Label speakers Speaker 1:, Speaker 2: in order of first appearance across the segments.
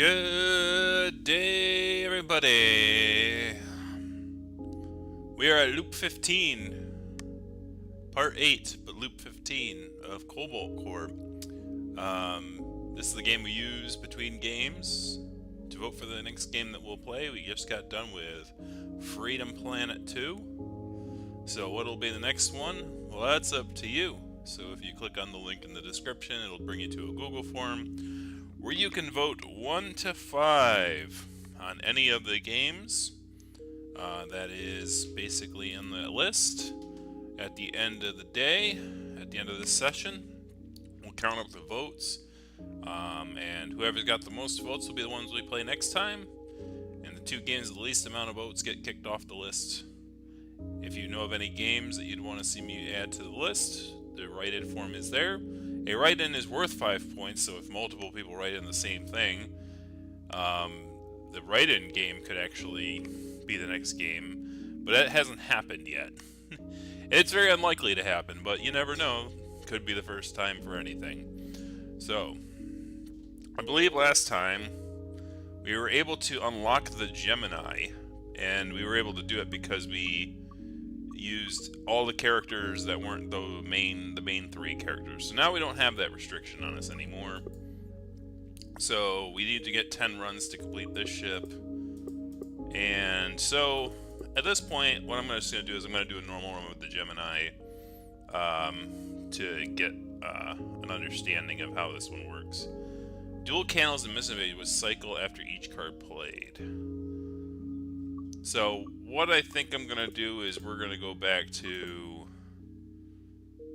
Speaker 1: Good day, everybody. We are at loop 15, part 8, but loop 15 of Cobalt Corp. This is the game we use between games to vote for the next game that we'll play. We just got done with Freedom Planet 2. So what'll be the next one? Well, that's up to you. So if you click on the link in the description, it'll bring you to a Google form where you can vote 1 to 5 on any of the games. That is basically in the list. At the end of the day, at the end of the session, we'll count up the votes. And whoever's got the most votes will be the ones we play next time. And the two games with the least amount of votes get kicked off the list. If you know of any games that you'd want to see me add to the list, the write-in form is there. A write-in is worth 5 points, so if multiple people write in the same thing, the write-in game could actually be the next game, but that hasn't happened yet. It's very unlikely to happen, but you never know. Could be the first time for anything. So, I believe last time we were able to unlock the Gemini, and we were able to do it because we used all the characters that weren't the main 3 characters. So now we don't have that restriction on us anymore. So we need to get 10 runs to complete this ship. And so at this point, what I'm just going to do is I'm going to do a normal run with the Gemini to get an understanding of how this one works. Dual candles and misinvade was cycle after each card played. So what I think I'm going to do is we're going to go back to...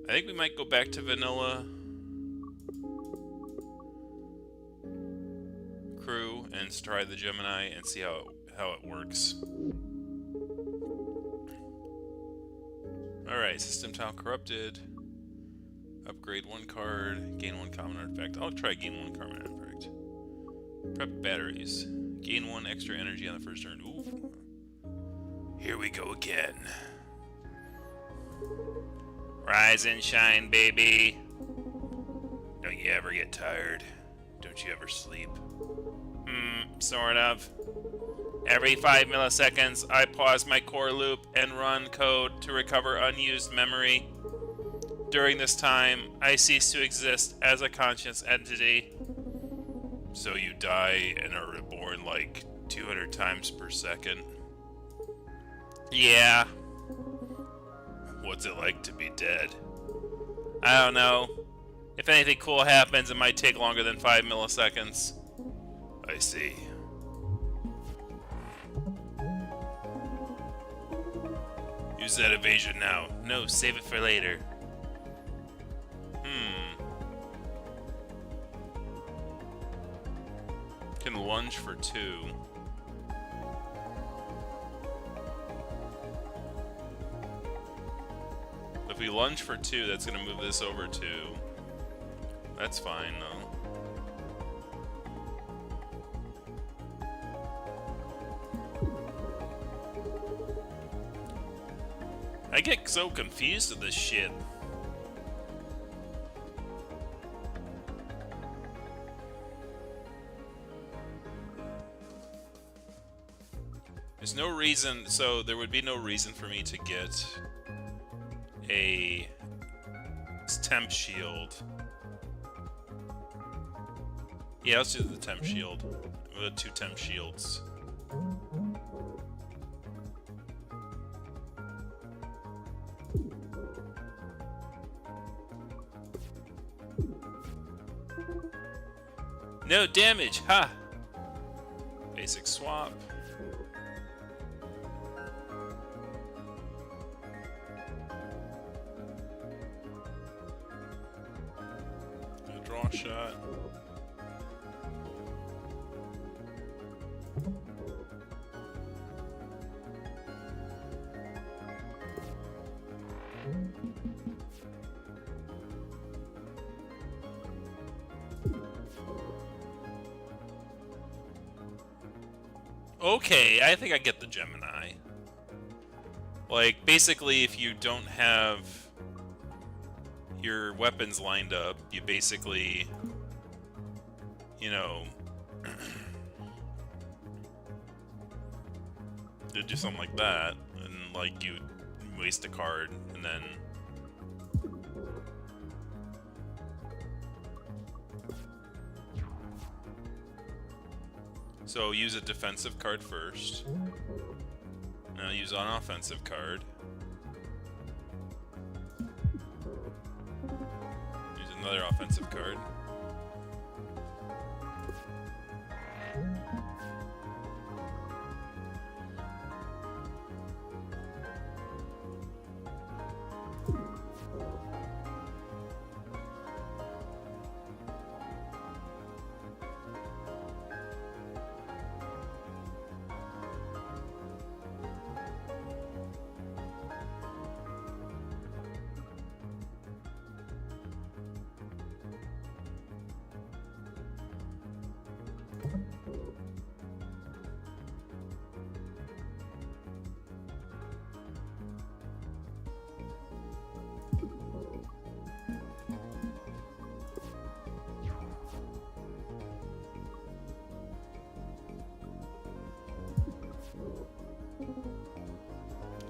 Speaker 1: I think we might go back to vanilla crew and try the Gemini and see how it works. Alright, system tile corrupted. Upgrade 1 card, gain 1 common artifact. I'll try gain 1 common artifact. Prep batteries. Gain 1 extra energy on the first turn. Ooh. Here we go again. Rise and shine, baby. Don't you ever get tired? Don't you ever sleep? Sort of. Every 5 milliseconds, I pause my core loop and run code to recover unused memory. During this time, I cease to exist as a conscious entity. So you die and are reborn like 200 times per second. Yeah. What's it like to be dead? I don't know. If anything cool happens, it might take longer than 5 milliseconds. I see. Use that evasion now. No, save it for later. Can lunge for 2. If we lunge for 2, that's going to move this over 2. That's fine, though. I get so confused with this shit. There's no reason, so there would be no reason for me to get a temp shield. Yeah, let's do the temp shield. We'll have 2 temp shields. No damage, ha! Basic swap. Draw shot. Okay, I think I get the Gemini. Like, basically, if you don't have your weapons lined up, you basically, you know, Did do something like that, and like you waste a card, and then so use a defensive card first. Now use an offensive card. Use another offensive card.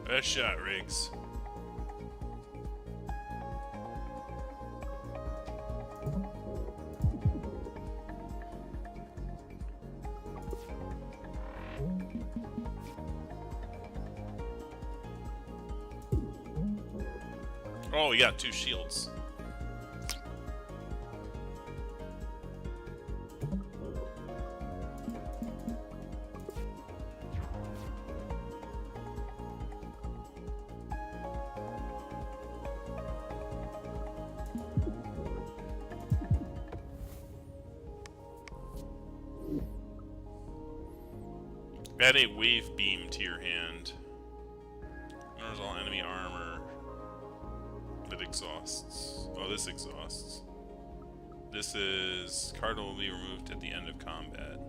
Speaker 1: Best shot, Riggs. Oh, we got 2 shields. Add a wave beam to your hand. There's all enemy armor that exhausts. Oh, this exhausts. This is card will be removed at the end of combat.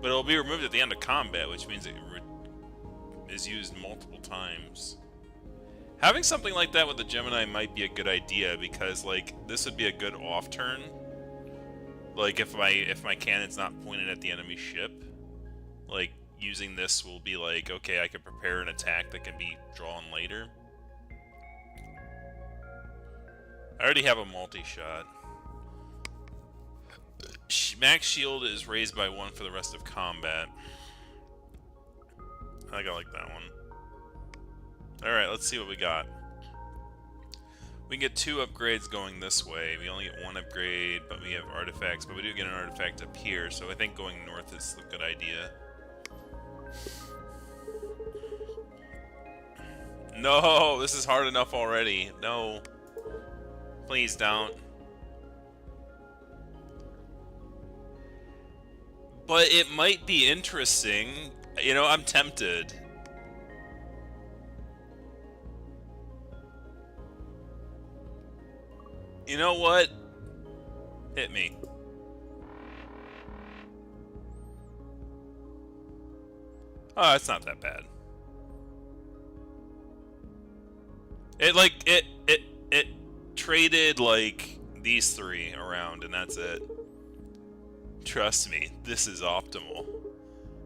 Speaker 1: But it'll be removed at the end of combat, which means it is used multiple times. Having something like that with the Gemini might be a good idea because, like, this would be a good off turn. Like, if my cannon's not pointed at the enemy ship, like, using this will be like, okay, I can prepare an attack that can be drawn later. I already have a multi-shot. Max shield is raised by 1 for the rest of combat. I think I like that one. Alright, let's see what we got. We can get 2 upgrades going this way. We only get 1 upgrade, but we have artifacts. But we do get an artifact up here, so I think going north is a good idea. No, this is hard enough already. No. Please don't. But it might be interesting. You know, I'm tempted. You know what? Hit me. Oh, it's not that bad. It traded like these 3 around and that's it. Trust me, this is optimal.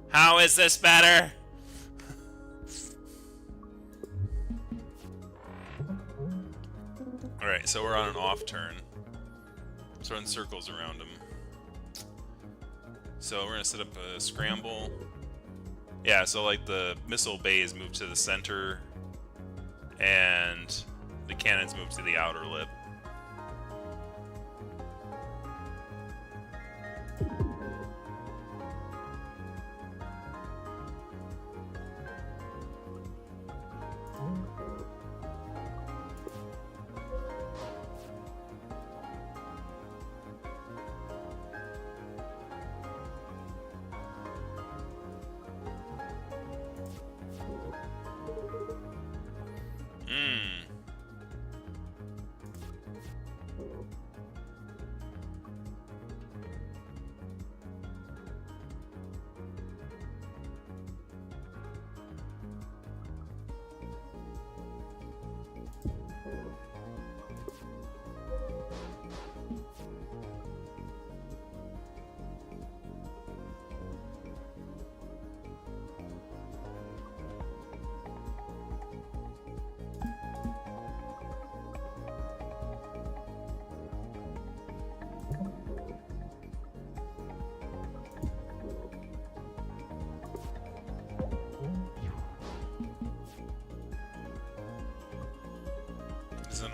Speaker 1: How is this better? Alright, so we're on an off turn. Let's run circles around him. So we're gonna set up a scramble. Yeah, so like the missile bays move to the center and the cannons move to the outer lip.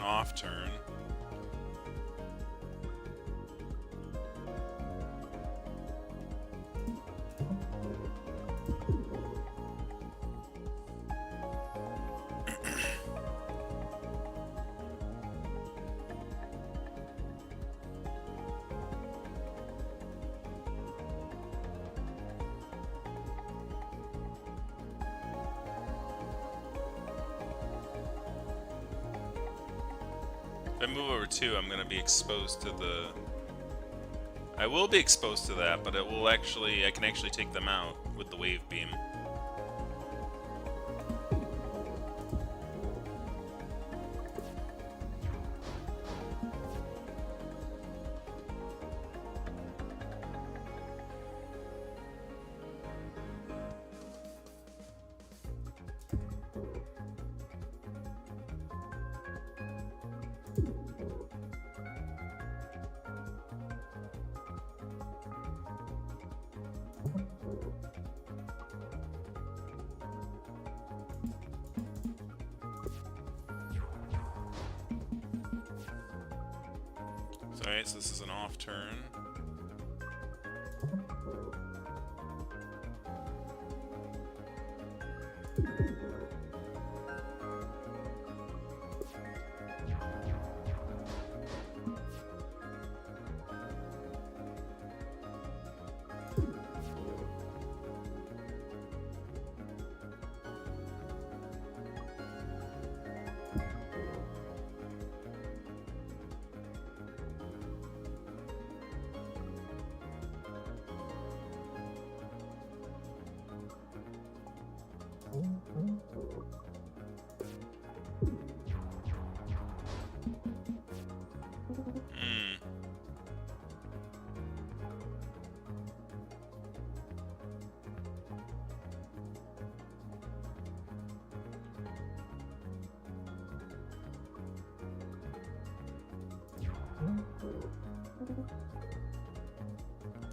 Speaker 1: off turn. If I move over 2, I'm going to be exposed to the... I will be exposed to that, but it will actually... I can actually take them out with the wave beam. Alright, so this is an off turn.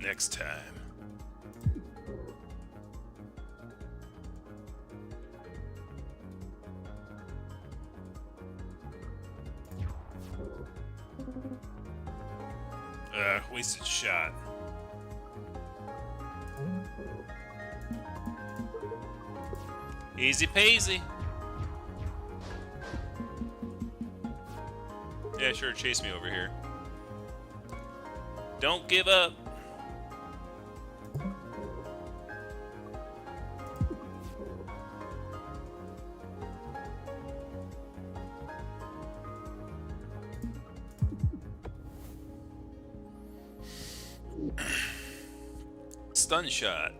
Speaker 1: Next time. Wasted shot. Easy peasy. Yeah, sure, chase me over here. Don't give up. Stun shot.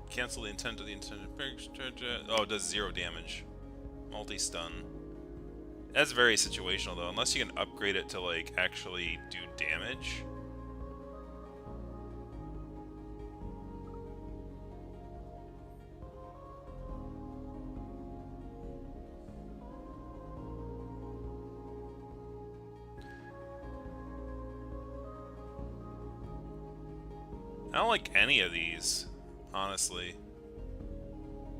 Speaker 1: Cancel the intent of the intended... Oh, it does 0 damage. Multi-stun. That's very situational, though. Unless you can upgrade it to, like, actually do damage. I don't like any of these, honestly.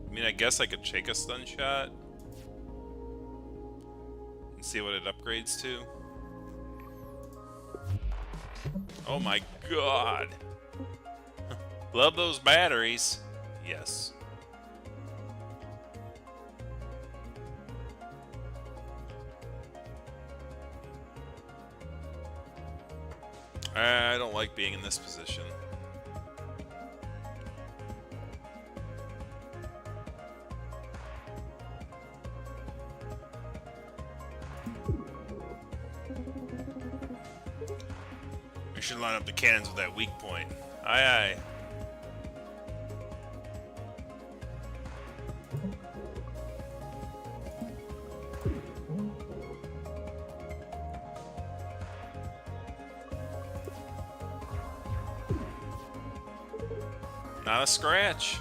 Speaker 1: I mean, I guess I could take a stun shot and see what it upgrades to. Oh my god! Love those batteries. Yes. I don't like being in this position. We should line up the cannons with that weak point. Aye, aye. Not a scratch.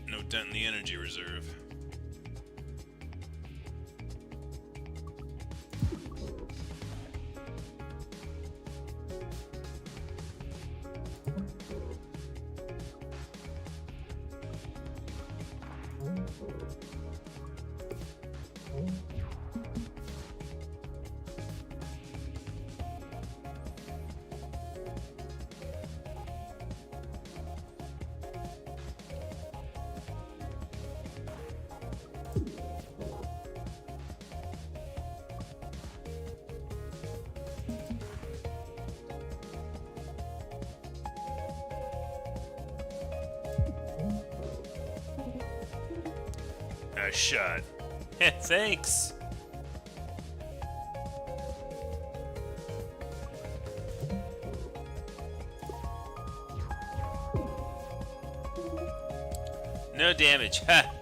Speaker 1: No dent in the energy reserve. Nice shot. Thanks. No damage. Ha.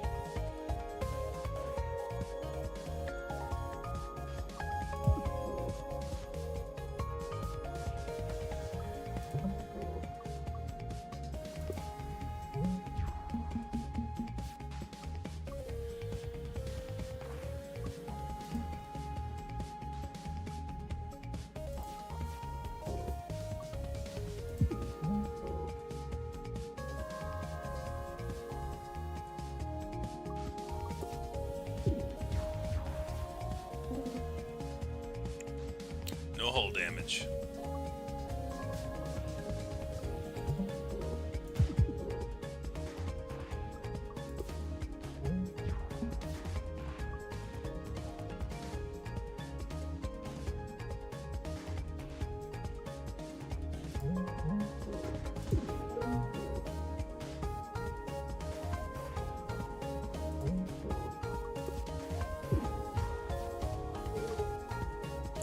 Speaker 1: No hull damage.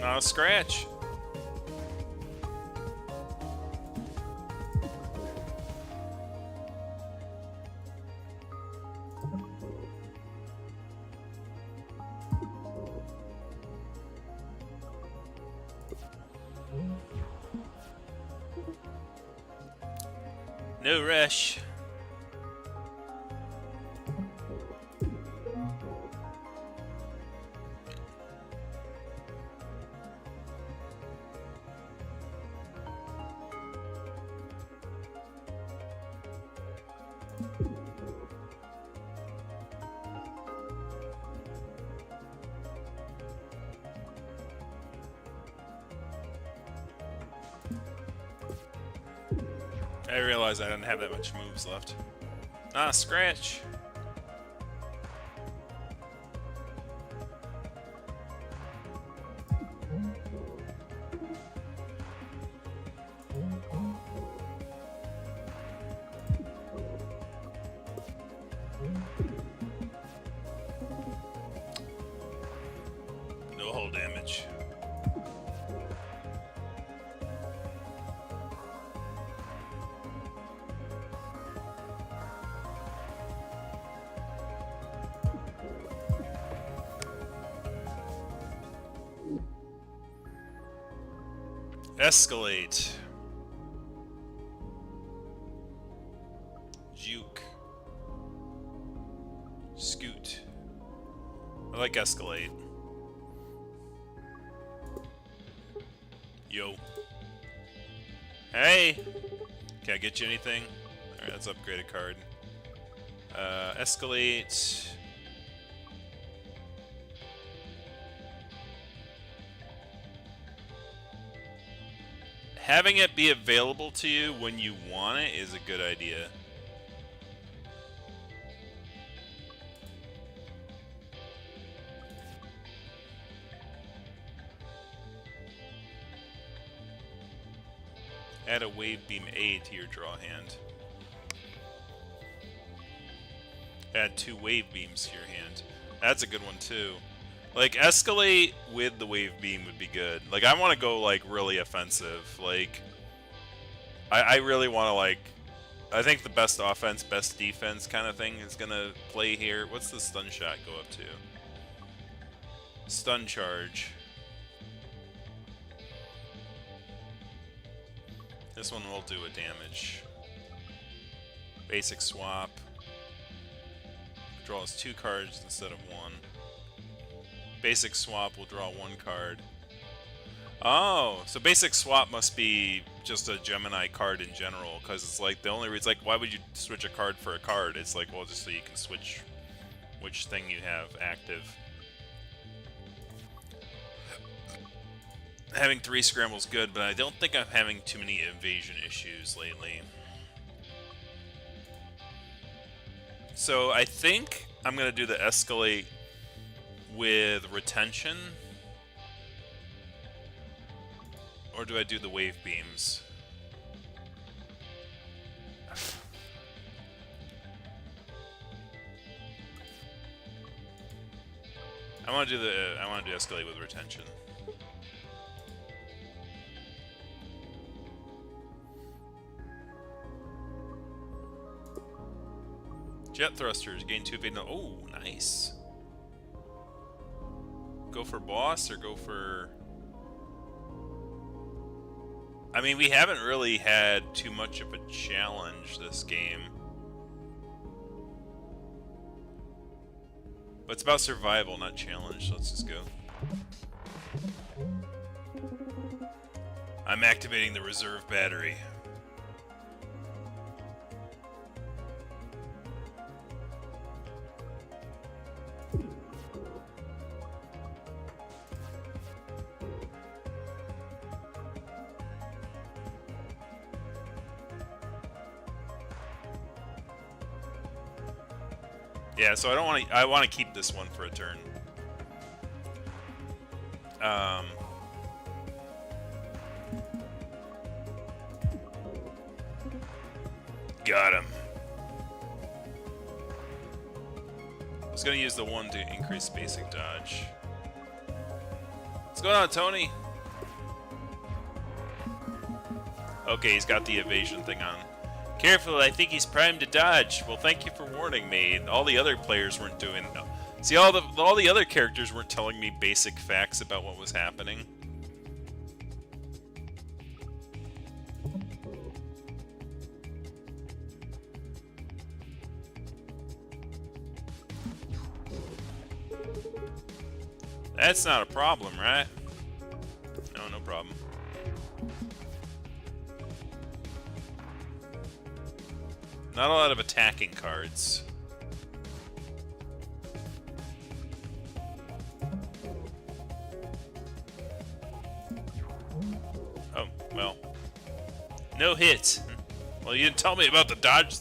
Speaker 1: Not a scratch. No rush. I realized I didn't have that much moves left. Ah, scratch. No hull damage. Escalate. Juke. Scoot. I like escalate. Yo. Hey! Can I get you anything? Alright, let's upgrade a card. Escalate. Having it be available to you when you want it is a good idea. Add a Wave Beam A to your draw hand. Add 2 Wave Beams to your hand. That's a good one too. Like, escalate with the Wave Beam would be good. Like, I want to go, like, really offensive. Like, I really want to, like... I think the best offense, best defense kind of thing is going to play here. What's the stun shot go up to? Stun charge. This one will do a damage. Basic swap. Draws 2 cards instead of 1. Basic swap will draw 1 card. Oh, so basic swap must be just a Gemini card in general, because it's like the only reason, like, why would you switch a card for a card? It's like, well, just so you can switch which thing you have active. Having 3 scrambles good, but I don't think I'm having too many evasion issues lately. So I think I'm going to do the escalate with retention. Or do I do the wave beams? I want to do escalate with retention. Jet thrusters gain 2 evade. Oh, nice. Go for boss or go for... I mean, we haven't really had too much of a challenge this game. But it's about survival, not challenge, so let's just go. I'm activating the reserve battery. Yeah, so I want to keep this one for a turn. Got him. I was gonna use the 1 to increase basic dodge. What's going on, Tony? Okay, he's got the evasion thing on. Careful, I think he's primed to dodge. Well, thank you for warning me. All the other players weren't doing... See, all the other characters weren't telling me basic facts about what was happening. That's not a problem, right? No, no problem. Not a lot of attacking cards. Oh, well. No hits. Well, you didn't tell me about the dodge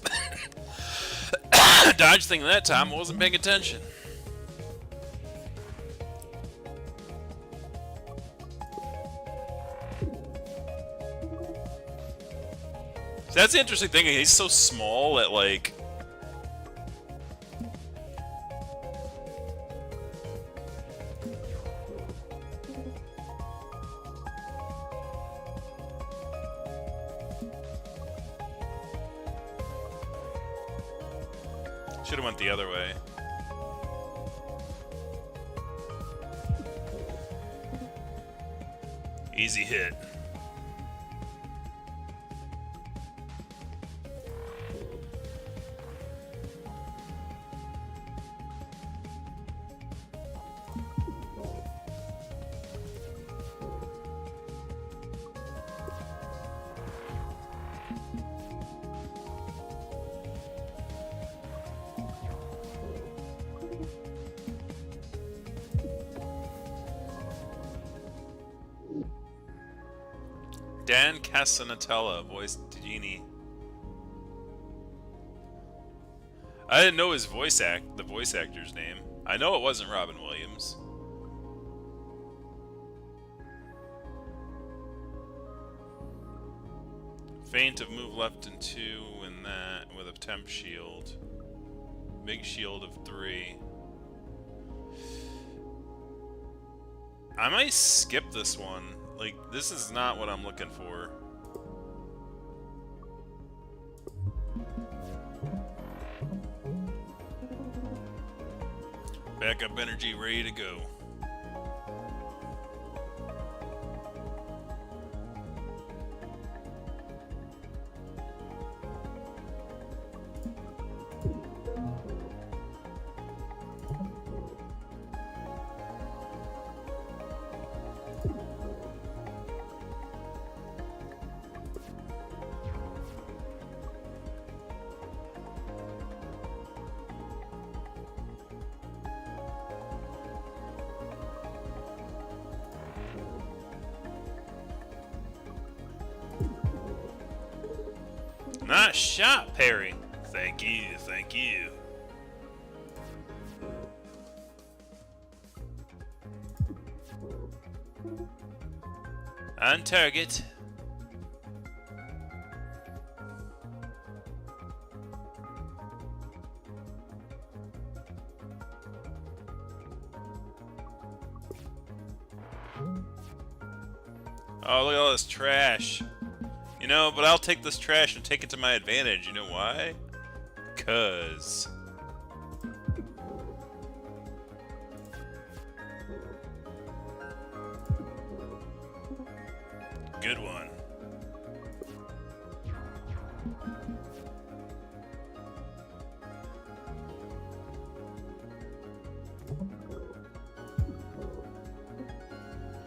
Speaker 1: dodge thing that time. I wasn't paying attention. So that's the interesting thing. He's so small that, like... Should have went the other way. Easy hit. Dan Casanatella voiced Genie. I didn't know his the voice actor's name. I know it wasn't Robin Williams. Feint of move left and 2 and that with a temp shield. Big shield of 3. I might skip this one. Like, this is not what I'm looking for. Backup energy ready to go. Nice shot, Perry. Thank you, thank you. On target. Oh, look at all this trash. You know, but I'll take this trash and take it to my advantage. You know why? 'Cause... Good one.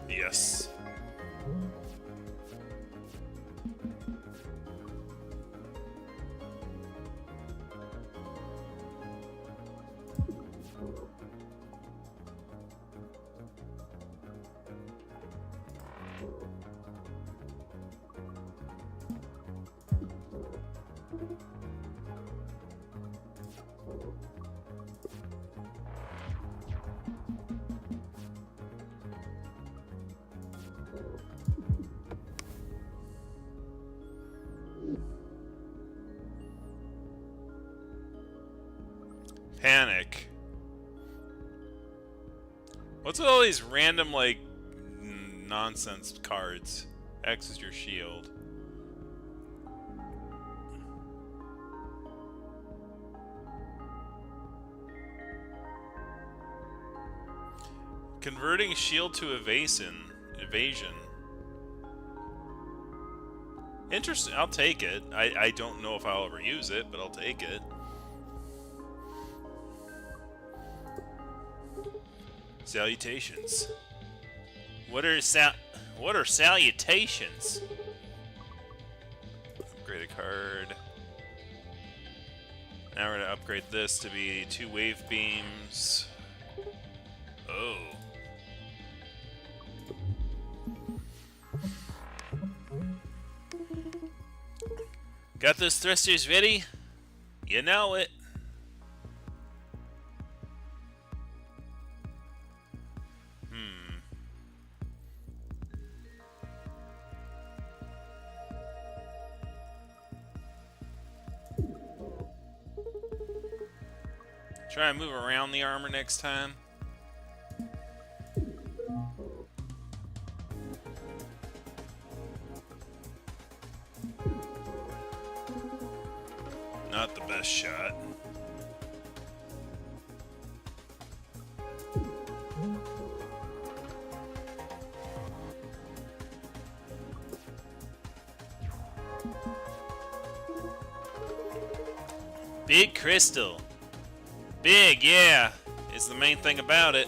Speaker 1: Yes. Panic. What's with all these random, like, nonsense cards? X is your shield. Converting shield to evasion. Interesting. I'll take it. I don't know if I'll ever use it, but I'll take it. Salutations. What are salutations? Upgrade a card. Now we're gonna upgrade this to be 2 wave beams. Oh. Got those thrusters ready? You know it. Try and move around the armor next time. Not the best shot. Big crystal. Big, yeah, is the main thing about it.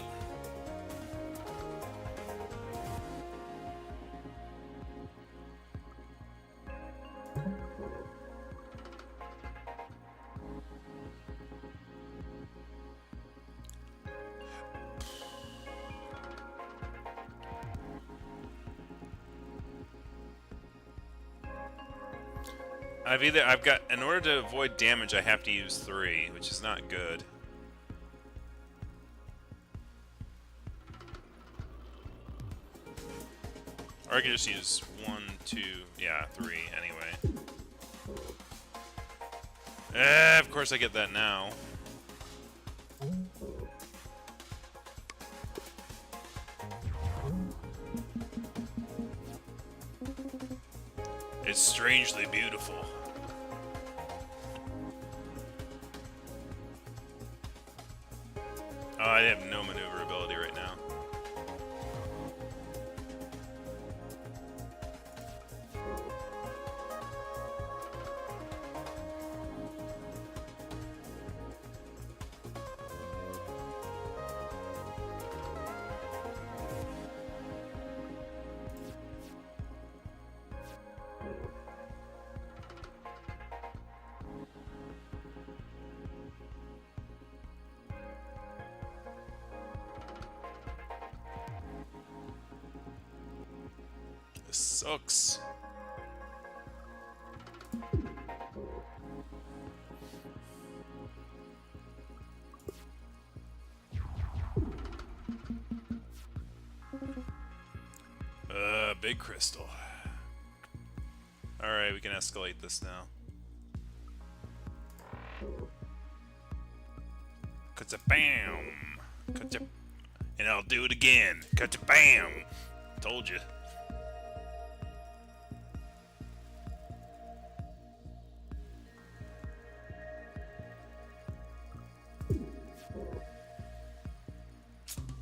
Speaker 1: I've got, in order to avoid damage, I have to use 3, which is not good. Or I could just use 1, 2, yeah, 3 anyway. Of course I get that now. It's strangely beautiful. Oh, I have no maneuverability right now. This sucks. crystal. Alright, we can escalate this now. Ka-bam! And I'll do it again. Ka-bam! Told you.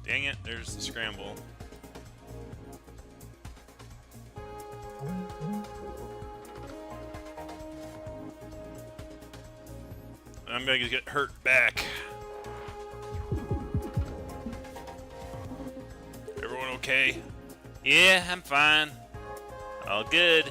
Speaker 1: Dang it, there's the scramble. I'm gonna get hurt back. Everyone okay? Yeah, I'm fine. All good.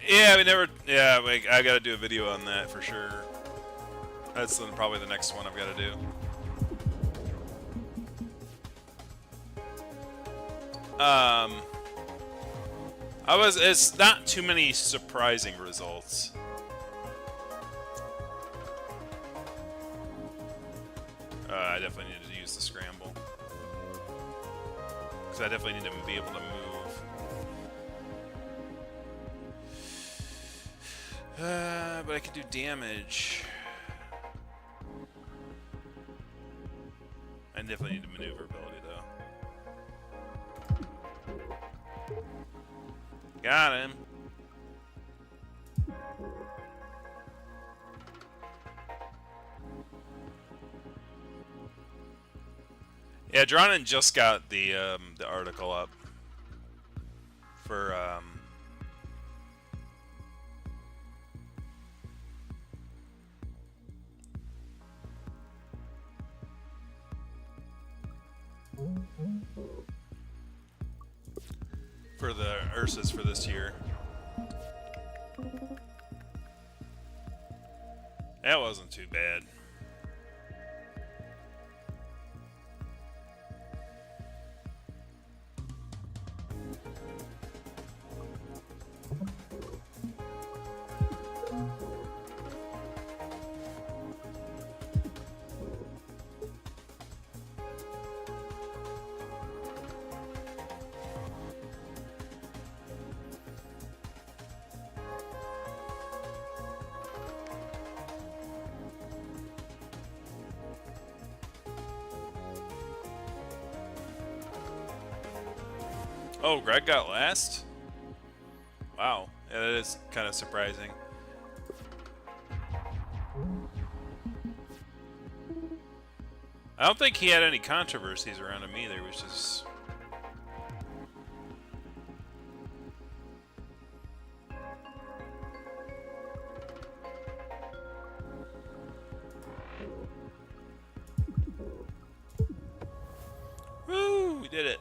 Speaker 1: Yeah, we never. Yeah, I gotta do a video on that for sure. That's probably the next one I've got to do. It's not too many surprising results. I definitely needed to use the scramble. Because I definitely need to be able to move. But I can do damage. I definitely need a maneuverability, though. Got him. Yeah, Dronin just got the article up for the Ursas for this year. That wasn't too bad. Oh, Greg got last? Wow, yeah, that is kind of surprising. I don't think he had any controversies around him either, which is... Woo! We did it.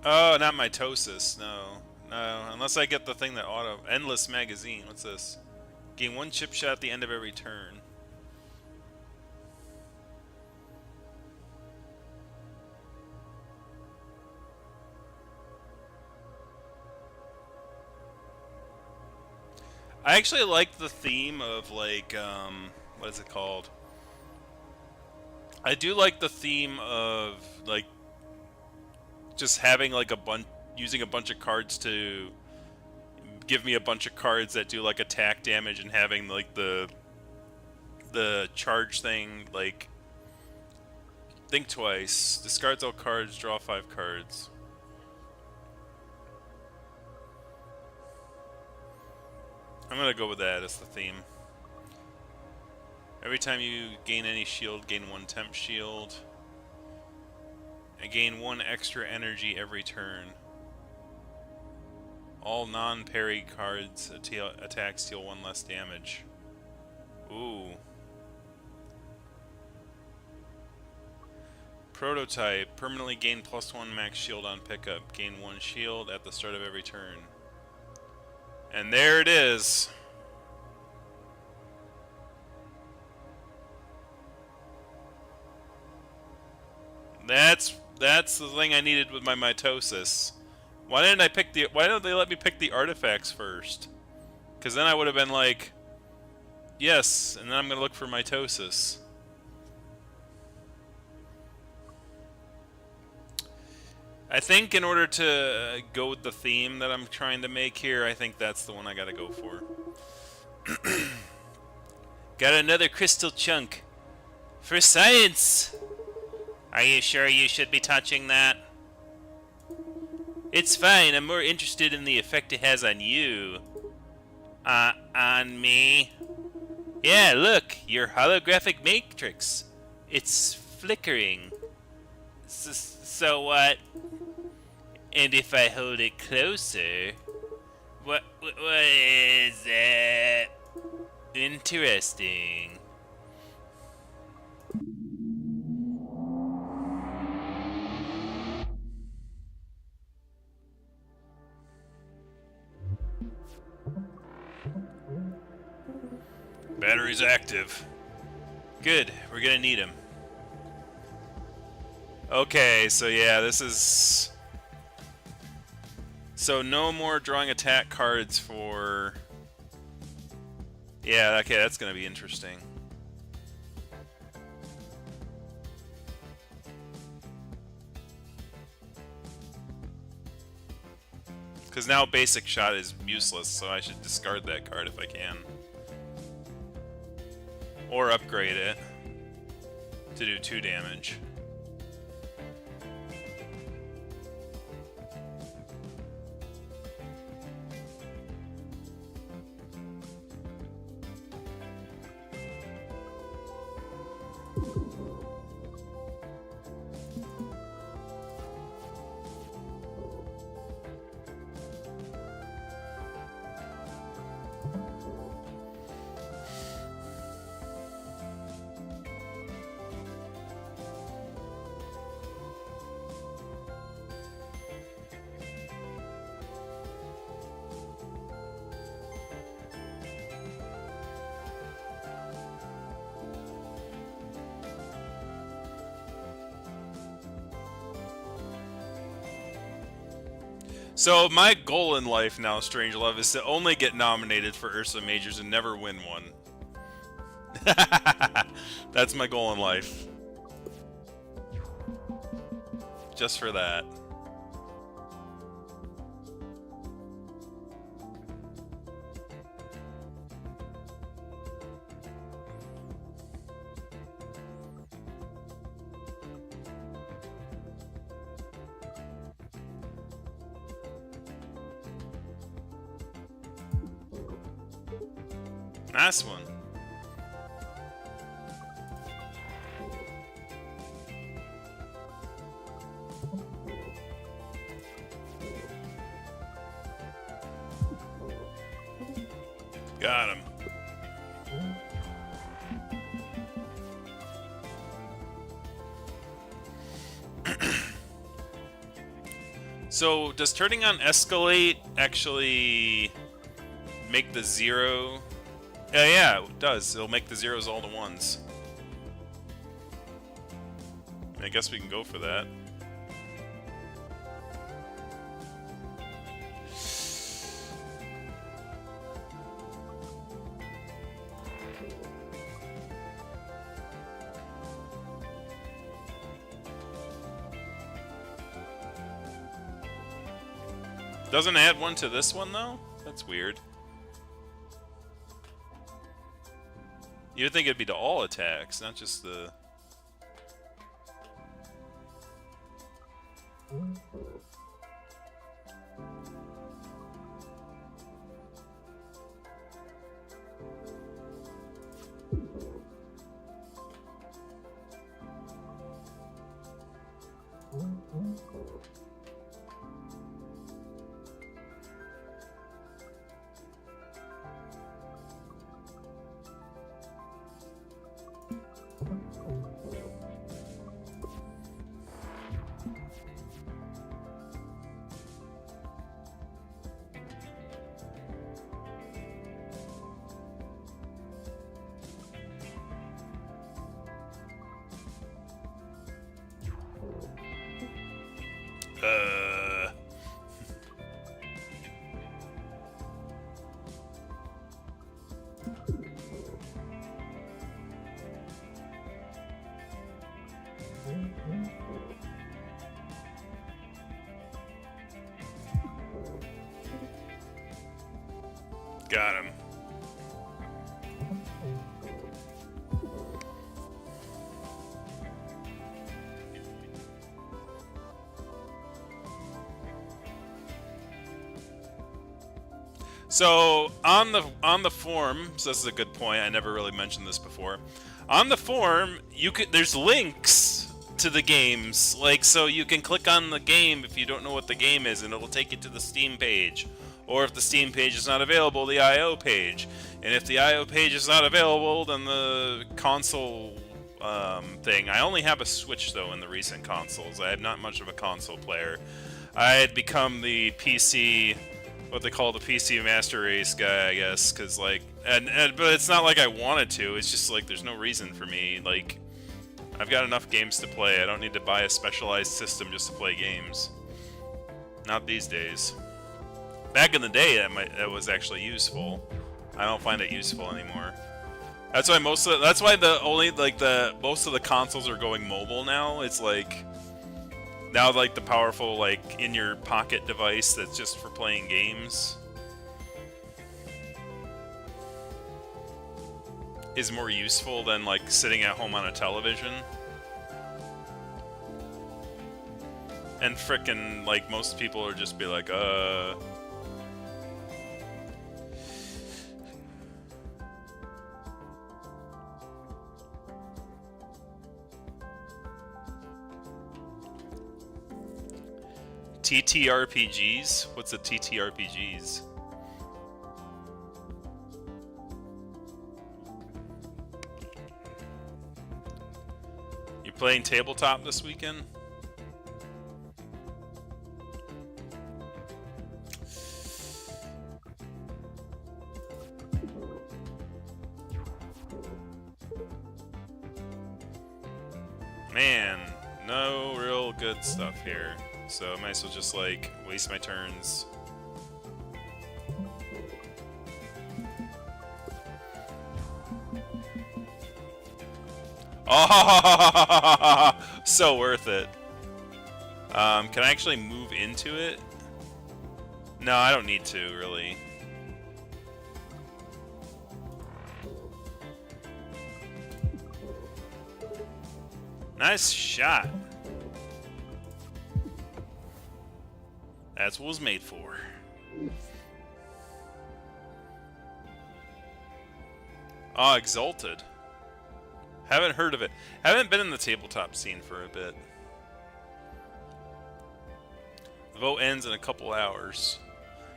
Speaker 1: Oh, not mitosis. No. No. Unless I get the thing that auto... Endless magazine. What's this? Gain one chip shot at the end of every turn. I actually like the theme of, like, what is it called? I do like the theme of, like, just having like using a bunch of cards to give me a bunch of cards that do like attack damage, and having like the charge thing like Think twice. Discards all cards, draw 5 cards. I'm gonna go with that as the theme. Every time you gain any shield, gain 1 temp shield. And gain 1 extra energy every turn. All non-parry cards attacks deal 1 less damage. Ooh. Prototype. Permanently gain +1 max shield on pickup. Gain 1 shield at the start of every turn. And there it is. That's the thing I needed with my mitosis. Why didn't they let me pick the artifacts first? Because then I would have been like, yes, and then I'm gonna look for mitosis. I think in order to go with the theme that I'm trying to make here, I think that's the one I gotta go for. Got another crystal chunk. For science! Are you sure you should be touching that? It's fine, I'm more interested in the effect it has on you. On me? Yeah, look, your holographic matrix. It's flickering. So what? And if I hold it closer, what is that? Interesting. Battery's active. Good, we're gonna need him. Okay, so yeah, this is... So no more drawing attack cards for... Yeah, okay, that's gonna be interesting. Because now basic shot is useless, so I should discard that card if I can. Or upgrade it to do 2 damage. So my goal in life now, Strangelove, is to only get nominated for Ursa Majors and never win one. That's my goal in life. Just for that. Nice one. Got him. So, does turning on Escalate actually make the 0? Yeah, it does. It'll make the 0s all the 1s. I guess we can go for that. Doesn't add 1 to this one, though? That's weird. You'd think it'd be to all attacks, not just the... Got him. So on the forums, this is a good point. I never really mentioned this before. On the forum, there's links to the games, like, so you can click on the game if you don't know what the game is, and it will take you to the Steam page. Or if the Steam page is not available, the IO page. And if the IO page is not available, then the console thing. I only have a Switch, though, in the recent consoles. I am not much of a console player. I had become the PC, what they call the PC Master Race guy, I guess, because, like, but it's not like I wanted to. It's just, like, there's no reason for me. Like, I've got enough games to play. I don't need to buy a specialized system just to play games. Not these days. Back in the day, that was actually useful. I don't find it useful anymore. That's why most of the consoles are going mobile now. It's like now, like, the powerful, like, in your pocket device that's just for playing games is more useful than, like, sitting at home on a television. And frickin', like, most people are just be like, TTRPGs? What's a TTRPGs? You playing tabletop this weekend? Man, no real good stuff here. So I might as well just, like, waste my turns. Oh, so worth it. Can I actually move into it? No, I don't need to, really. Nice shot. That's what it was made for. Ah, Exalted. Haven't heard of it. Haven't been in the tabletop scene for a bit. The vote ends in a couple hours.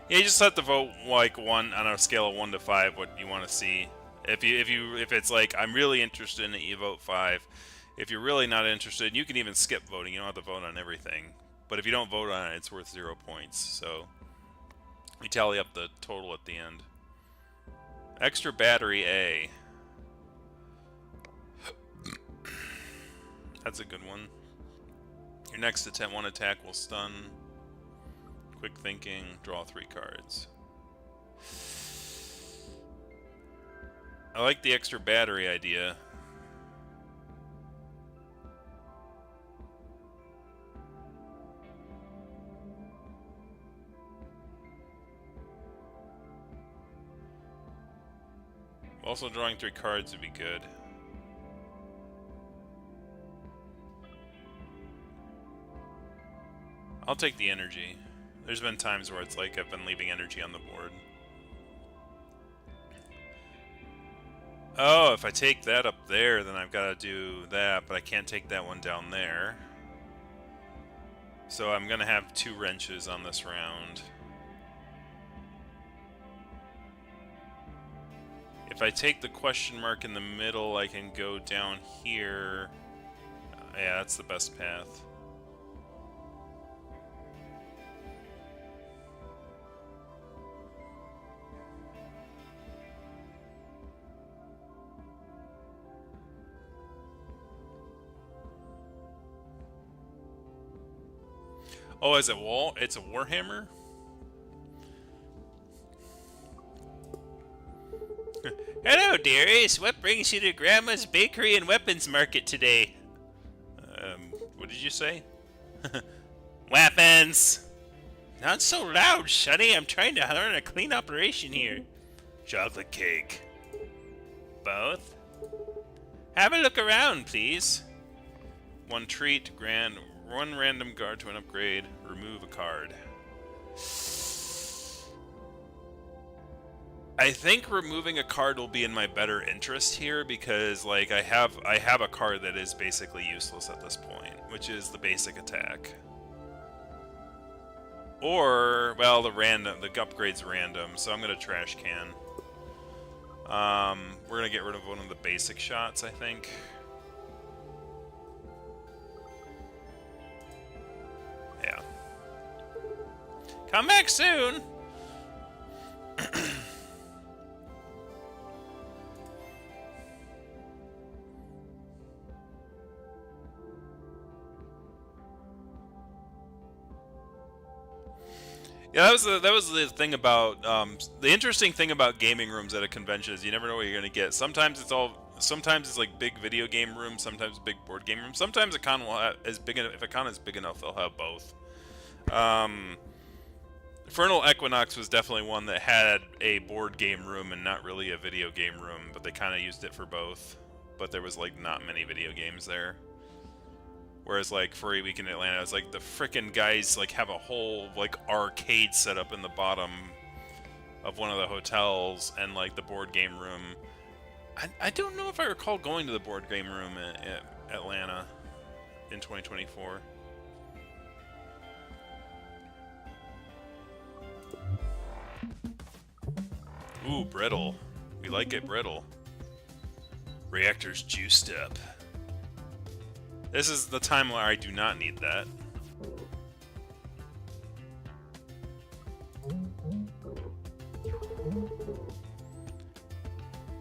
Speaker 1: Yeah, you just have to vote, like, on a scale of 1 to 5 what you want to see. If it's like, I'm really interested in it, you vote 5. If you're really not interested, you can even skip voting. You don't have to vote on everything. But if you don't vote on it, it's worth 0 points. So you tally up the total at the end. Extra battery A. That's a good one. Your next one attack will stun. Quick thinking. Draw 3 cards. I like the extra battery idea. Also, drawing 3 cards would be good. I'll take the energy. There's been times where it's like I've been leaving energy on the board. Oh, if I take that up there, then I've got to do that, but I can't take that one down there. So I'm going to have 2 wrenches on this round. If I take the question mark in the middle, I can go down here. Yeah, that's the best path. Oh, is it wall? It's a Warhammer? Hello, dearies. What brings you to Grandma's Bakery and Weapons Market today? What did you say? Weapons! Not so loud, Sonny. I'm trying to learn a clean operation here. Chocolate cake. Both? Have a look around, please. 1 treat, grand. 1 random guard to an upgrade. Remove a card. I think removing a card will be in my better interest here because, like, I have a card that is basically useless at this point, which is the basic attack. Or, well, the upgrade's random, so I'm gonna trash can. We're gonna get rid of one of the basic shots, I think. Yeah. Come back soon! Yeah, that was the thing about the interesting thing about gaming rooms at a convention is you never know what you're gonna get. Sometimes it's like big video game rooms, sometimes big board game rooms. Sometimes a con will have if a con is big enough, they'll have both. Infernal Equinox was definitely one that had a board game room and not really a video game room, but they kind of used it for both. But there was like not many video games there. Whereas, like, for a week in Atlanta, it's like the frickin' guys, like, have a whole, like, arcade set up in the bottom of one of the hotels and, like, the board game room. I don't know if I recall going to the board game room at Atlanta in 2024. Ooh, brittle. We like it brittle. Reactor's juiced up. This is the time where I do not need that.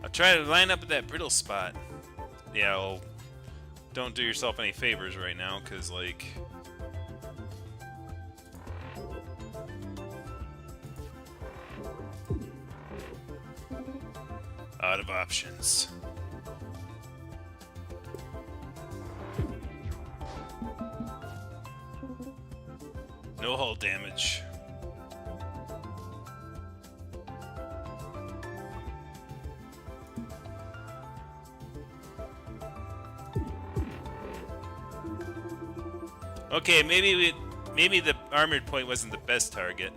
Speaker 1: I'll try to line up at that brittle spot. Yeah, well, don't do yourself any favors right now, because, like... out of options. No hull damage. Okay, maybe the armored point wasn't the best target.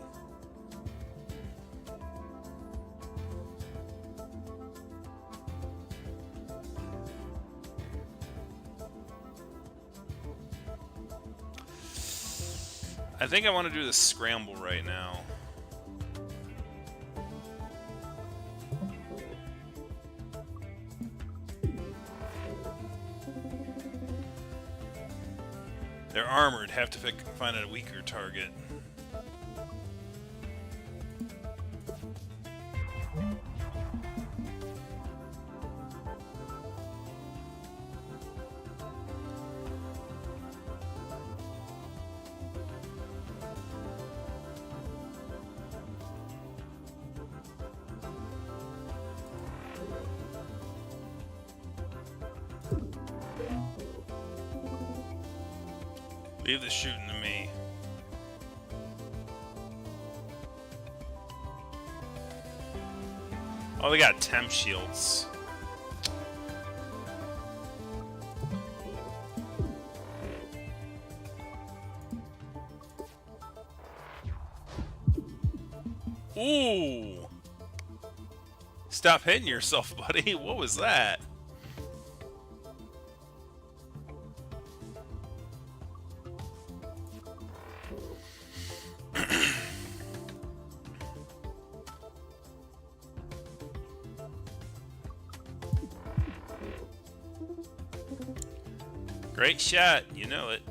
Speaker 1: I think I want to do the scramble right now. They're armored, have to find a weaker target. Leave the shooting to me. Oh, they got temp shields. Ooh! Stop hitting yourself, buddy. What was that? Great shot, you know it.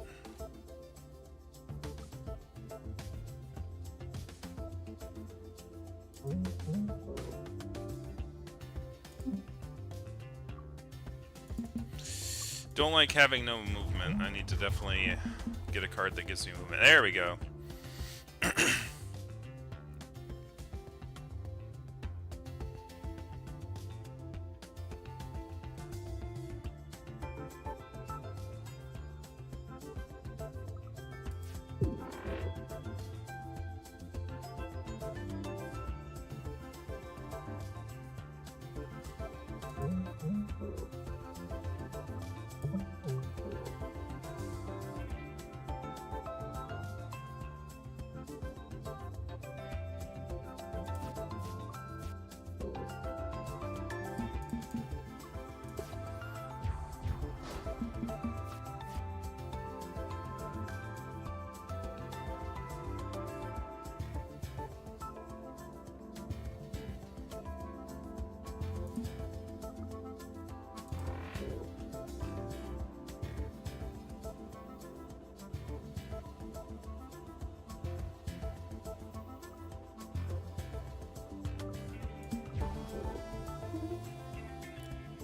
Speaker 1: Don't like having no movement. I need to definitely get a card that gives me movement. There we go.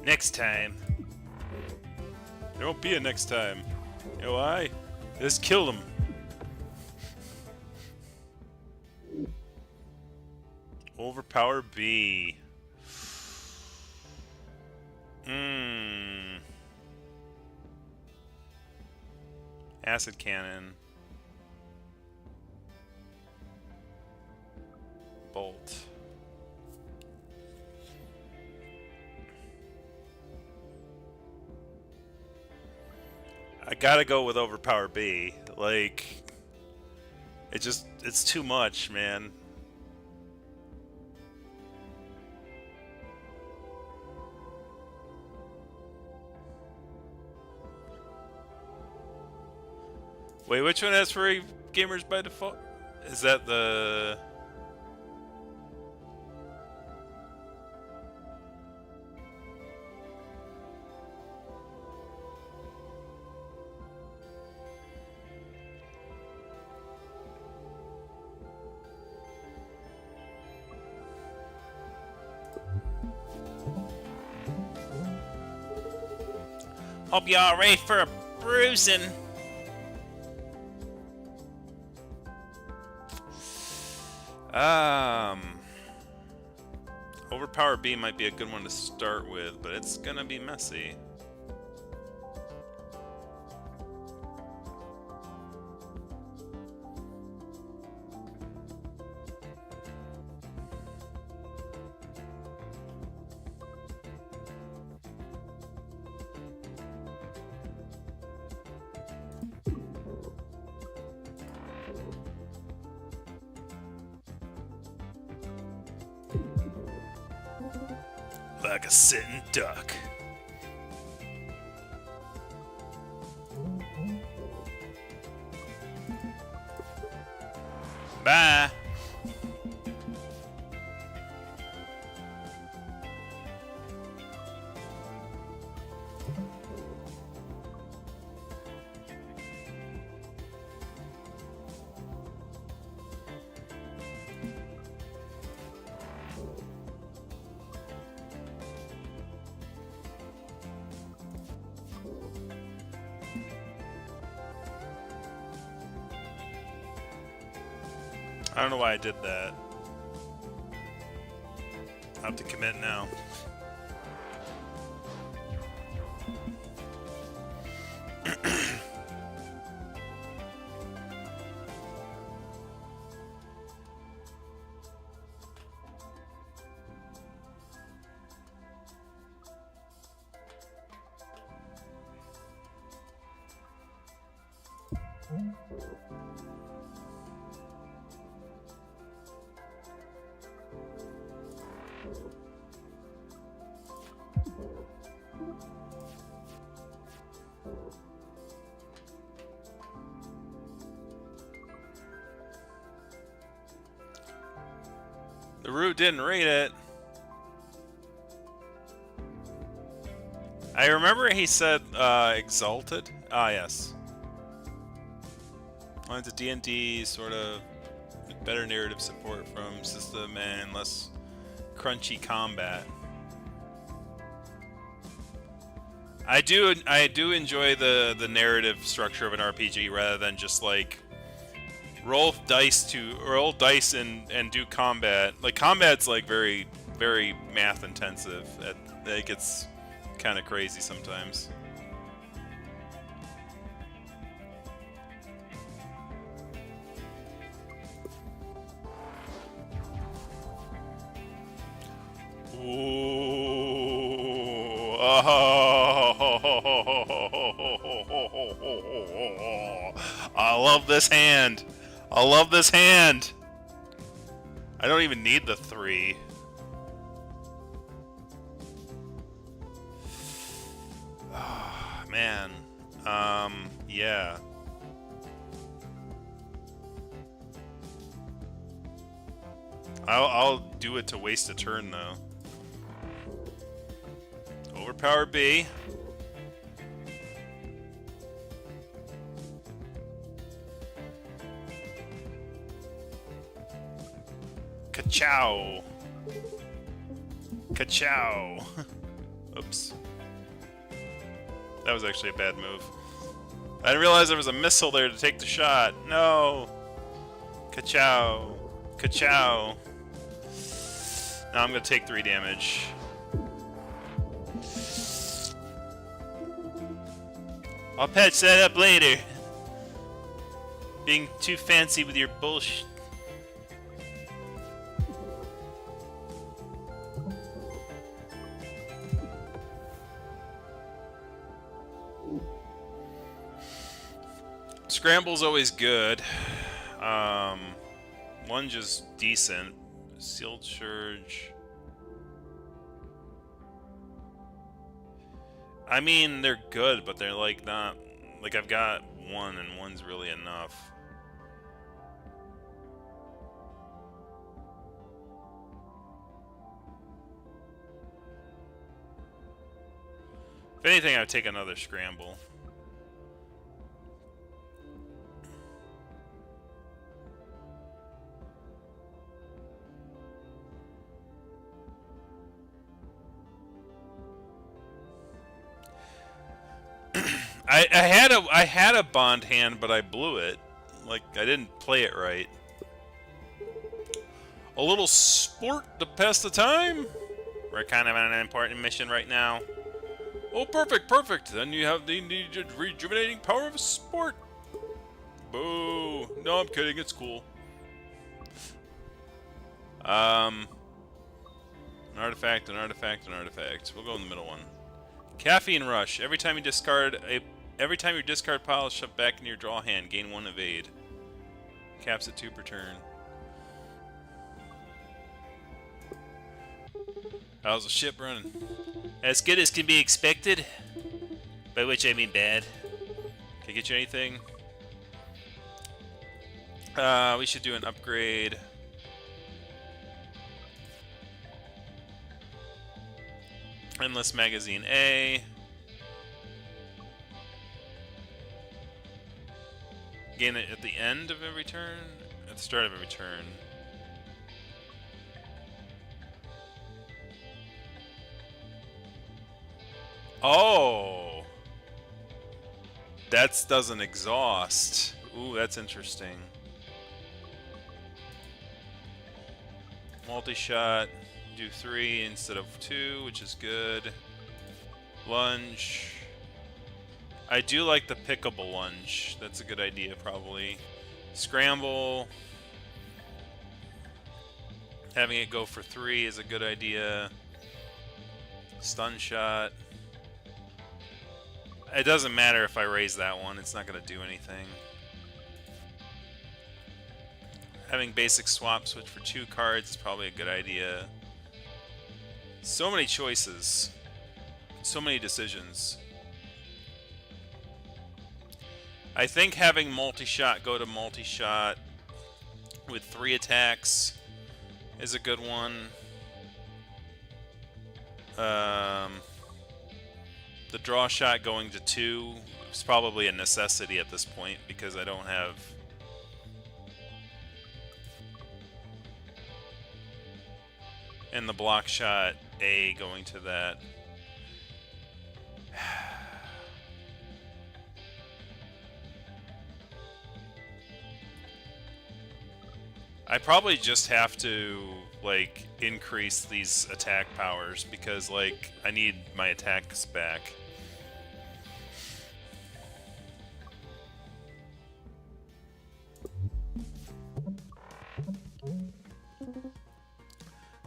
Speaker 1: Next time. There won't be a next time. You know why? Just killed him. Overpower B. Acid cannon. Bolt. I gotta go with Overpower B. Like, it's too much, man. Wait, which one has free gamers by default? Is that the... Hope y'all ready for a bruising. Overpower B might be a good one to start with, but it's gonna be messy. Like a sitting duck. Bye. I don't know why I did that. I'll have to commit now. The root didn't read it. I remember he said exalted. Ah, yes. Lines of D&D, sort of better narrative support from system and less crunchy combat. I do enjoy the narrative structure of an RPG rather than just like roll dice and do combat. Like combat's like very math intensive. It gets kind of crazy sometimes. Ooh. Oh. I love this hand. I love this hand. I don't even need the 3. Oh, man. Yeah. I'll do it to waste a turn, though. Overpower B. Ka-chow. Ka-chow. Oops. That was actually a bad move. I didn't realize there was a missile there to take the shot. No. Ka-chow. Ka-chow. Now I'm going to take 3 damage. I'll patch that up later. Being too fancy with your bullshit. Scramble's always good. Lunge is decent. Sealed Surge. I mean, they're good, but they're like not... Like, I've got 1, and 1's really enough. If anything, I would take another Scramble. I had a bond hand, but I blew it. Like, I didn't play it right. A little sport to pass the time? We're kind of on an important mission right now. Oh, perfect, perfect. Then you have the needed rejuvenating power of sport. Boo. No, I'm kidding. It's cool. An artifact, an artifact, an artifact. We'll go in the middle one. Caffeine Rush. Every time your discard pile is shoved back into your draw hand, gain 1 evade. Caps at 2 per turn. How's the ship running? As good as can be expected. By which I mean bad. Can I get you anything? We should do an upgrade. Endless Magazine A. Gain it at the end of every turn? At the start of every turn. Oh! That doesn't exhaust. Ooh, that's interesting. Multi-shot. Do 3 instead of 2, which is good. Lunge. I do like the pickable lunge. That's a good idea, probably. Scramble. Having it go for 3 is a good idea. Stun shot. It doesn't matter if I raise that one. It's not going to do anything. Having basic swap switch for 2 cards is probably a good idea. So many choices. So many decisions. I think having multi-shot go to multi-shot with 3 attacks is a good one. The draw shot going to 2 is probably a necessity at this point because I don't have... And the block shot A going to that. I probably just have to, like, increase these attack powers because, like, I need my attacks back.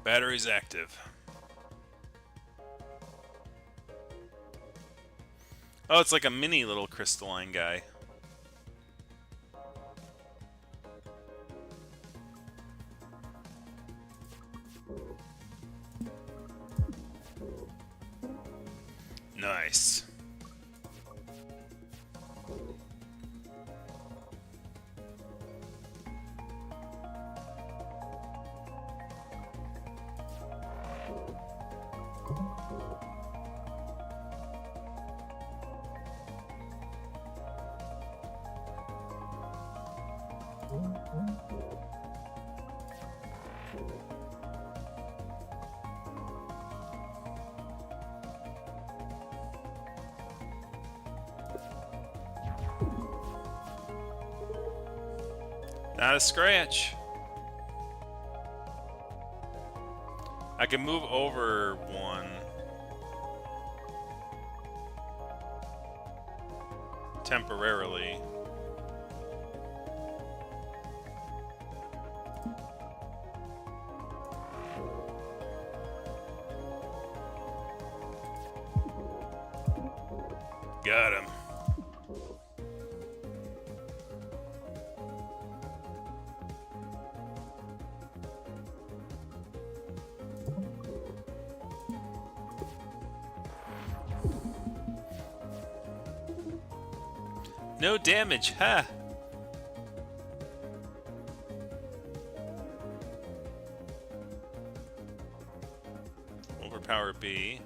Speaker 1: Battery's active. Oh, it's like a mini little crystalline guy. Nice. Not a scratch. I can move over 1. Temporarily. Got him. No damage, ha! Overpower B.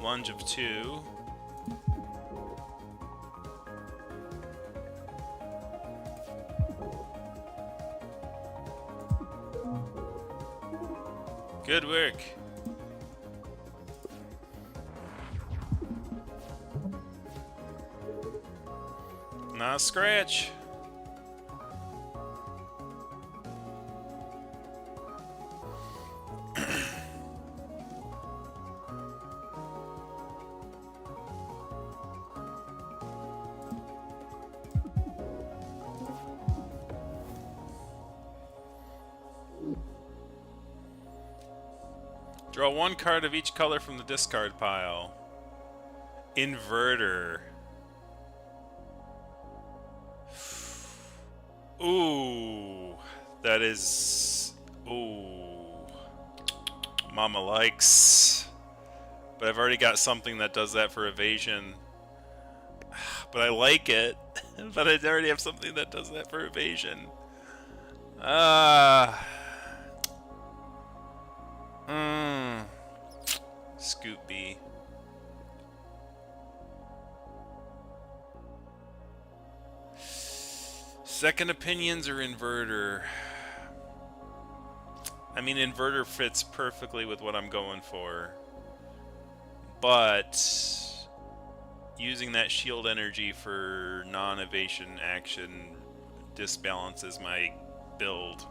Speaker 1: Lunge of 2. Good work. Not a scratch. Draw 1 card of each color from the discard pile. Inverter. Ooh. That is... Ooh. Mama likes. But I've already got something that does that for evasion. But I like it. But I already have something that does that for evasion. Scoop B. Second opinions or inverter? I mean, inverter fits perfectly with what I'm going for. But using that shield energy for non-evasion action disbalances my build.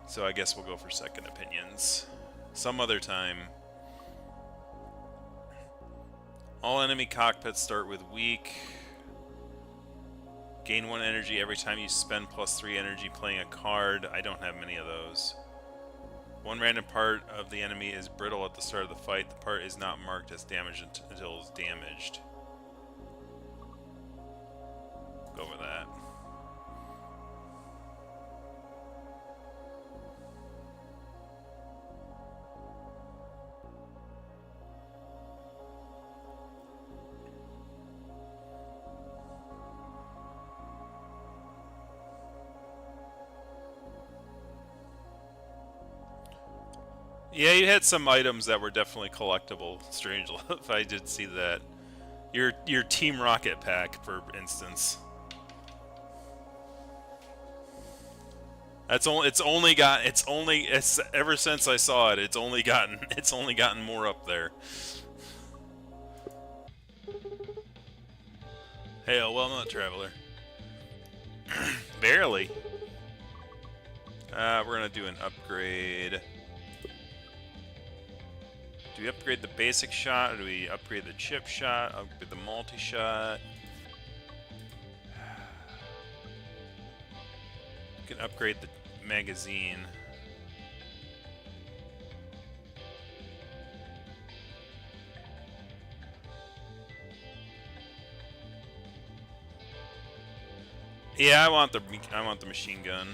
Speaker 1: So I guess we'll go for second opinions. Some other time. All enemy cockpits start with weak. Gain 1 energy every time you spend +3 energy playing a card. I don't have many of those. 1 random part of the enemy is brittle at the start of the fight. The part is not marked as damaged until it's damaged. Go with that. Yeah, you had some items that were definitely collectible. Strange Love, I did see that. Your Team Rocket pack, for instance. That's only it's ever since I saw it, it's only gotten more up there. Hey, well, I'm not a traveler. Barely. We're gonna do an upgrade. Do we upgrade the basic shot, or do we upgrade the chip shot? Upgrade the multi-shot? We can upgrade the magazine. Yeah, I want the machine gun.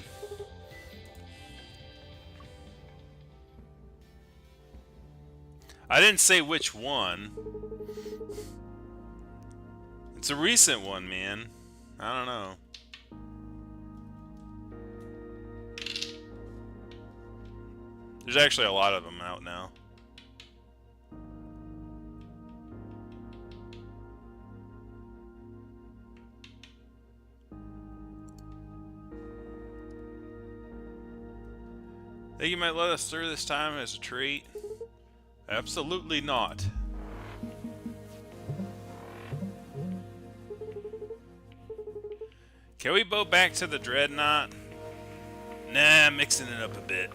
Speaker 1: I didn't say which one. It's a recent one, man. I don't know. There's actually a lot of them out now. Think you might let us through this time as a treat? Absolutely not. Can we bow back to the Dreadnought? Nah, mixing it up a bit.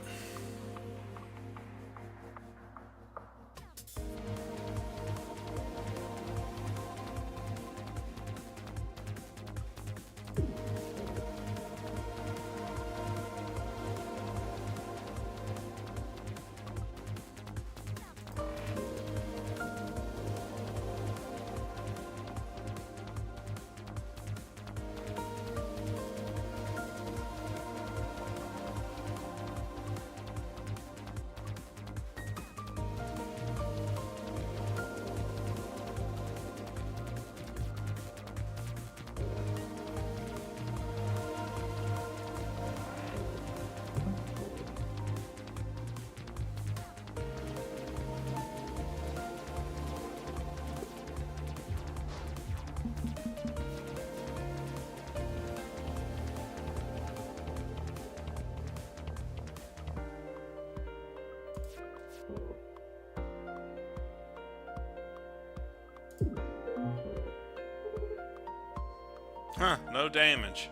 Speaker 1: Huh, no damage.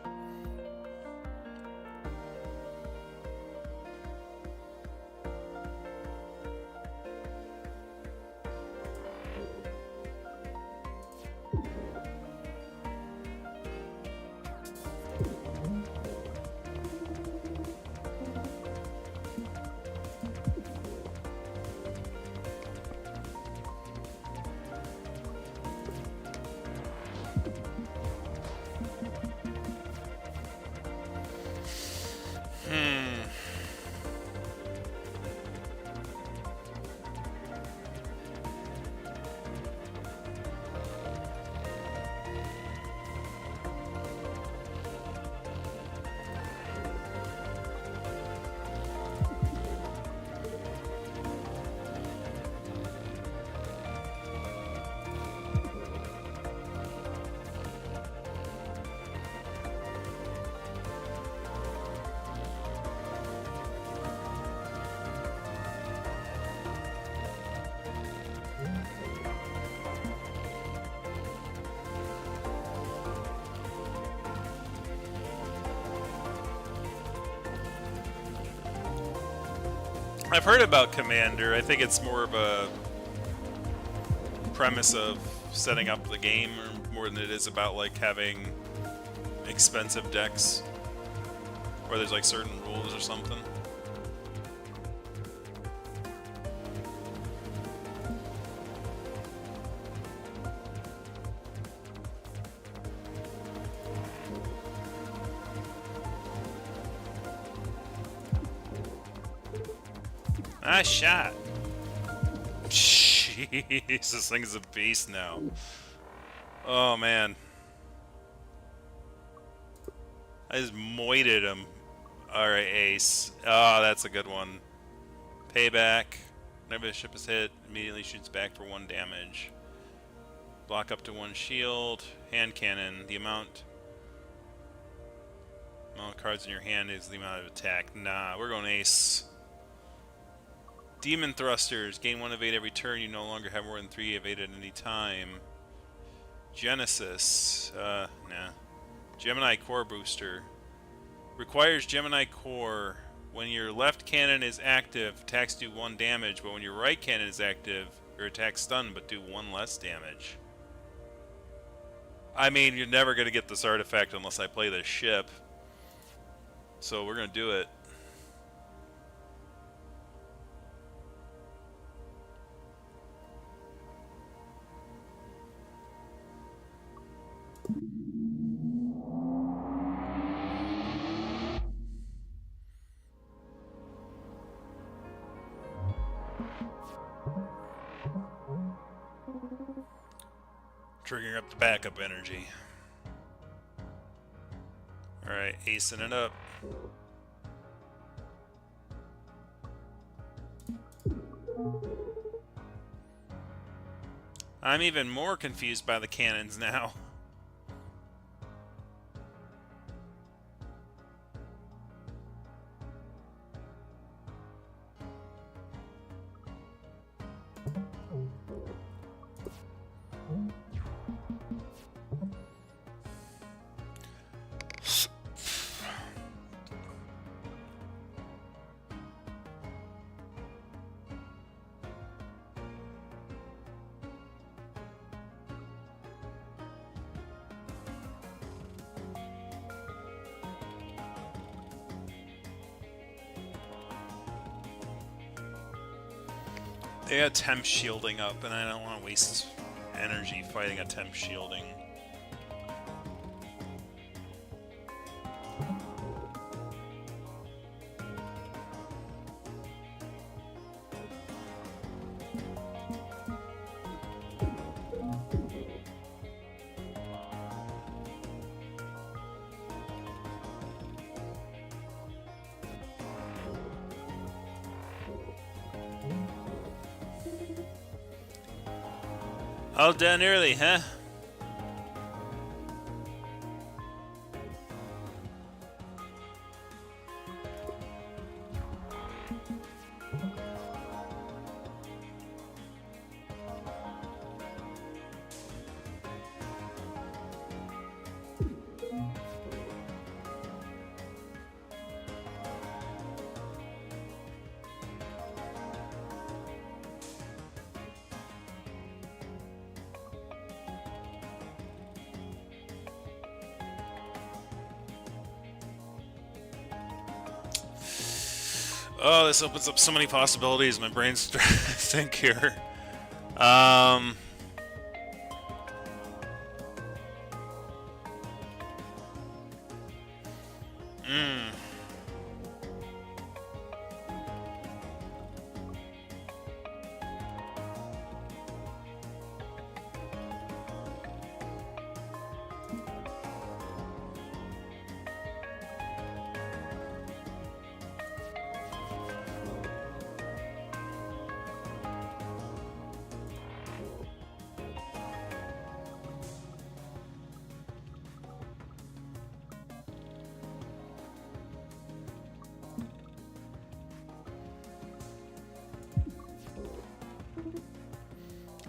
Speaker 1: I've heard about Commander. I think it's more of a premise of setting up the game more than it is about like having expensive decks where there's like certain rules or something. Nice shot. Jeez, this thing is a beast now. Oh man. I just moited him. Alright, ace. Oh, that's a good one. Payback. Whenever the ship is hit, immediately shoots back for 1 damage. Block up to 1 shield. Hand cannon. The amount of cards in your hand is the amount of attack. Nah, we're going ace. Demon thrusters. Gain 1 evade every turn. You no longer have more than 3 evade at any time. Genesis. Nah. Gemini core booster. Requires Gemini core. When your left cannon is active, attacks do 1 damage, but when your right cannon is active, your attacks stun but do 1 less damage. I mean, you're never going to get this artifact unless I play this ship. So we're going to do it. Triggering up the backup energy. Alright, acing it up. I'm even more confused by the cannons now. They got temp shielding up, and I don't want to waste energy fighting a temp shielding. All done early, huh? Oh, this opens up so many possibilities. My brain's trying to think here.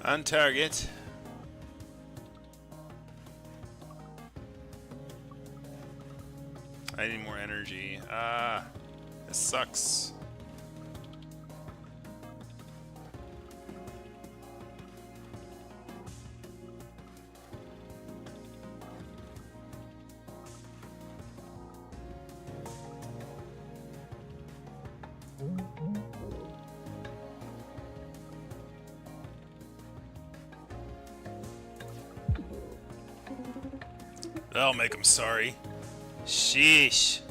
Speaker 1: On target. I need more energy. Ah, this sucks. That'll make him sorry. Sheesh.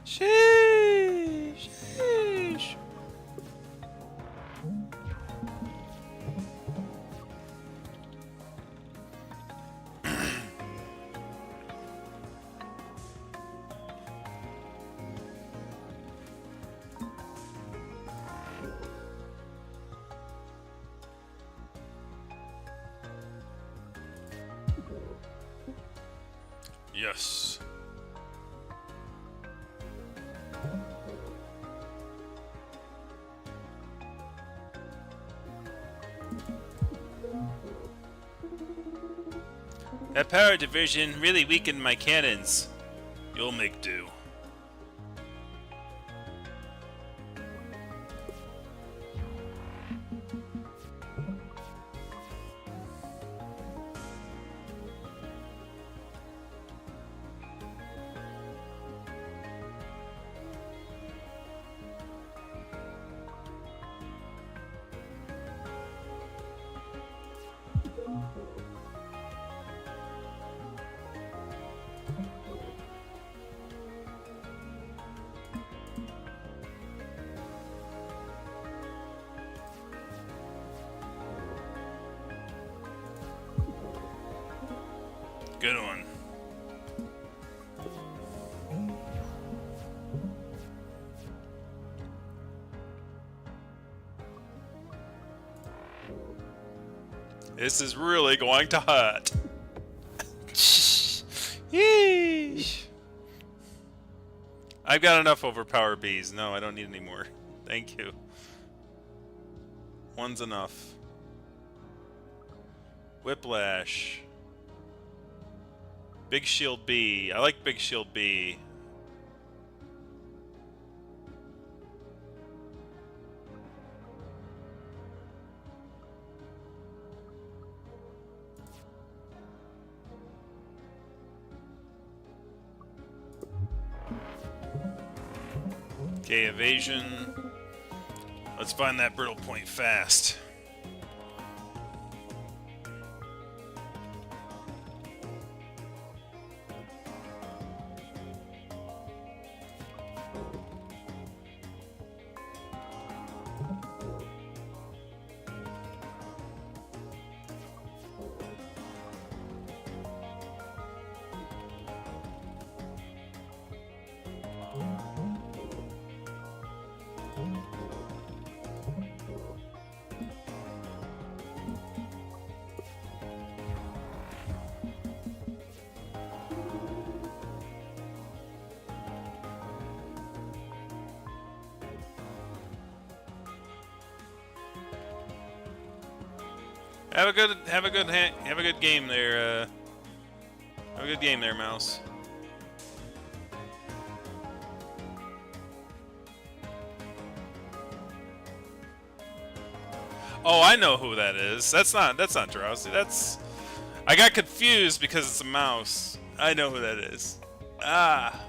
Speaker 1: Sheesh. Sheesh. Yes. That power diversion really weakened my cannons. You'll make do. Good one. This is really going to hurt. Yeesh. I've got enough overpower bees. No, I don't need any more. Thank you. One's enough. Whiplash. Big Shield B. I like Big Shield B. Okay, evasion. Let's find that brittle point fast. Have a good game there. Have a good game there, Mouse. Oh, I know who that is. That's not Drowsy. I got confused because it's a mouse. I know who that is. Ah.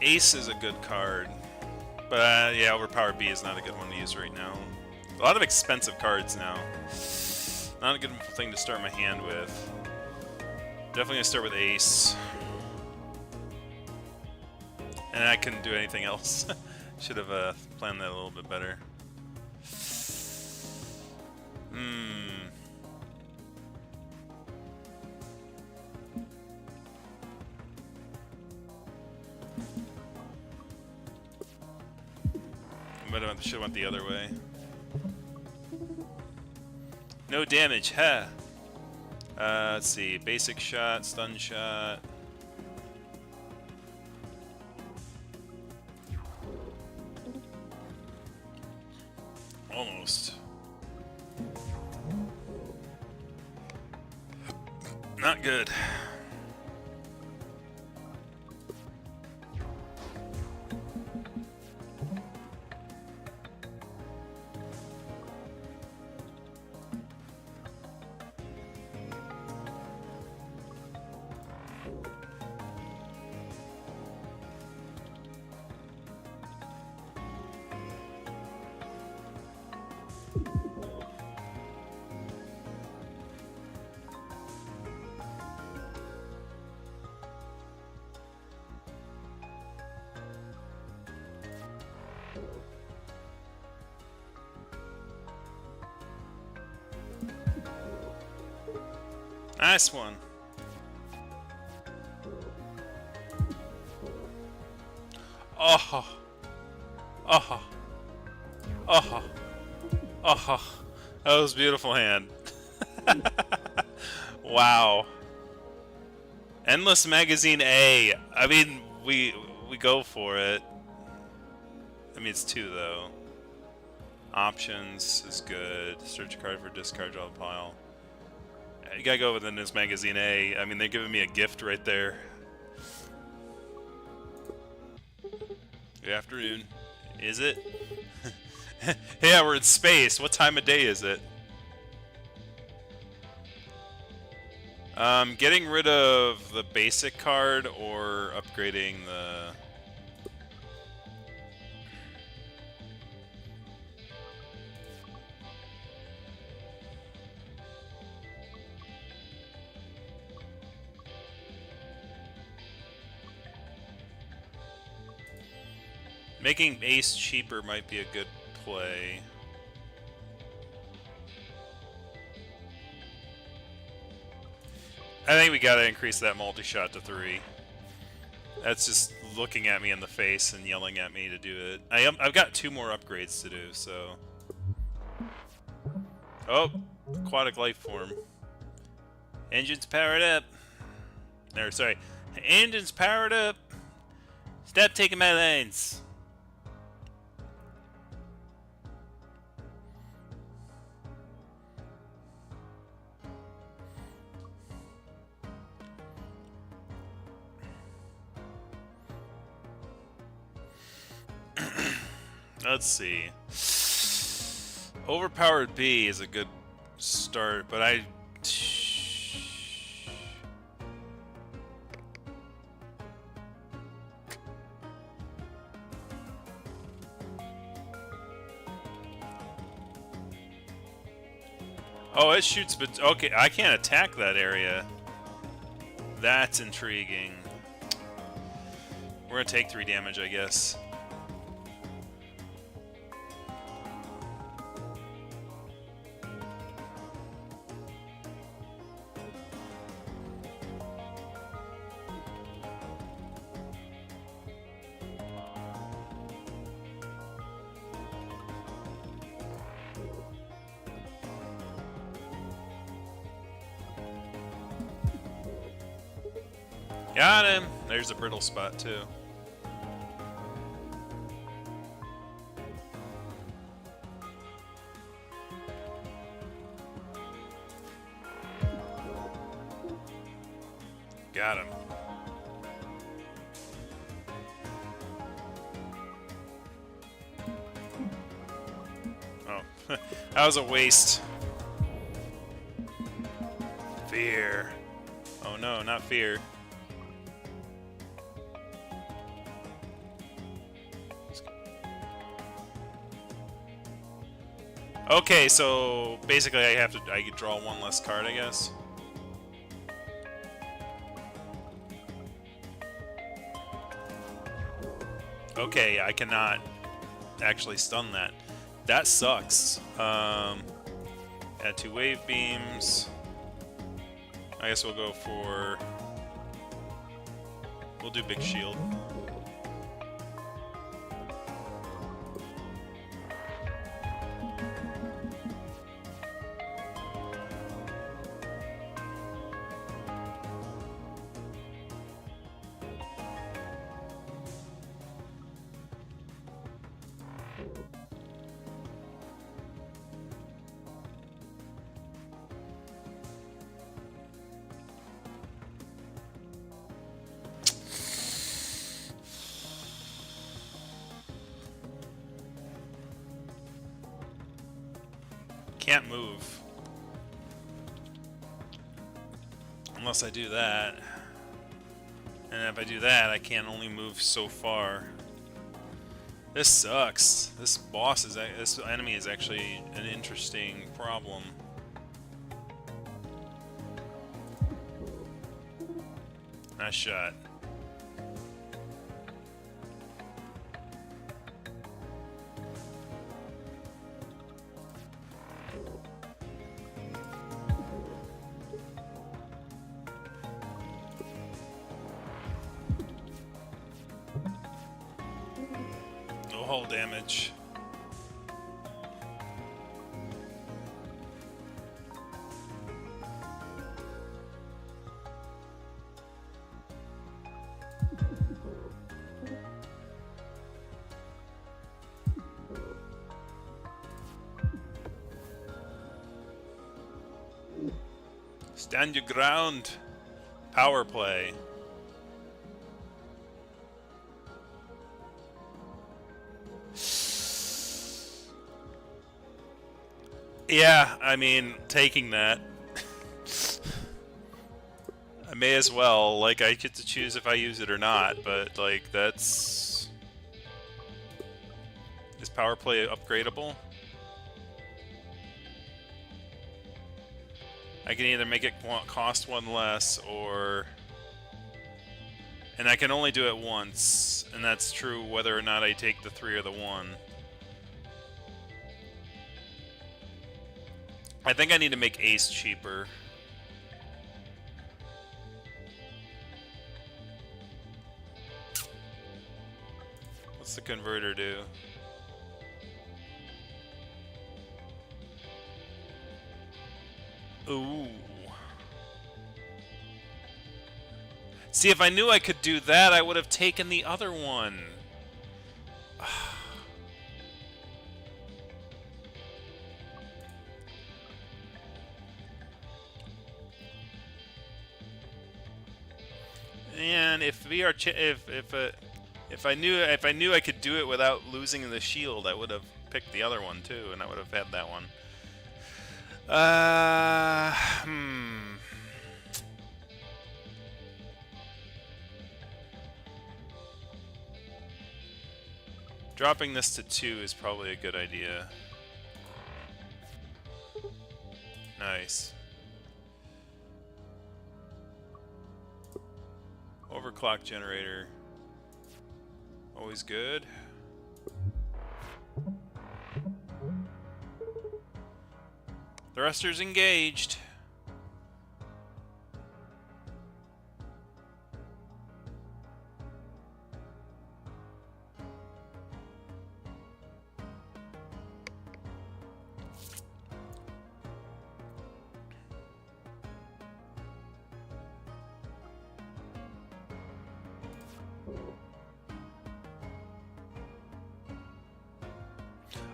Speaker 1: Ace is a good card, but yeah, Overpower B is not a good one to use right now. A lot of expensive cards now. Not a good thing to start my hand with. Definitely gonna start with Ace. And I couldn't do anything else. Should have planned that a little bit better. But I should have went the other way. No damage, huh? Let's see. Basic shot, stun shot. Almost. Not good. Nice one. Oh. Oh. Oh. Oh. That was a beautiful hand. Wow. Endless Magazine A. I mean, we go for it. I mean, it's 2 though. Options is good. Search a card for discard, draw the pile. You gotta go with Endless Magazine A. I mean, they're giving me a gift right there. Good afternoon. Is it? Yeah, we're in space. What time of day is it? Getting rid of the basic card or upgrading the... Making Ace cheaper might be a good play. I think we gotta increase that multi-shot to 3. That's just looking at me in the face and yelling at me to do it. I've got 2 more upgrades to do, so... Oh! Aquatic life form. Engines powered up! Or, sorry. Engines powered up! Stop taking my lanes! Let's see. Overpowered B is a good start, but I... Oh, it shoots, but okay, I can't attack that area. That's intriguing. We're gonna take 3 damage, I guess. Got him! There's a brittle spot, too. Got him. Oh, that was a waste. Fear. Oh no, not fear. Okay, so basically I could draw 1 less card, I guess. Okay, I cannot actually stun that. That sucks. Add 2 wave beams. I guess we'll go for... We'll do big shield. Can't move. Unless I do that. And if I do that, I can only move so far. This sucks. This enemy is actually an interesting problem. Nice shot. hull damage. Stand your ground. Power play. Yeah, I mean, taking that. I may as well. Like, I get to choose if I use it or not, but, like, that's... Is power play upgradable? I can either make it cost one less, or... And I can only do it once, and that's true whether or not I take the 3 or the 1. I think I need to make Ace cheaper. What's the converter do? Ooh. See, if I knew I could do that, I would have taken the other one. And if I knew I could do it without losing the shield, I would have picked the other one too, and I would have had that one. Dropping this to 2 is probably a good idea. Nice. Overclock generator. Always good. Thrusters engaged.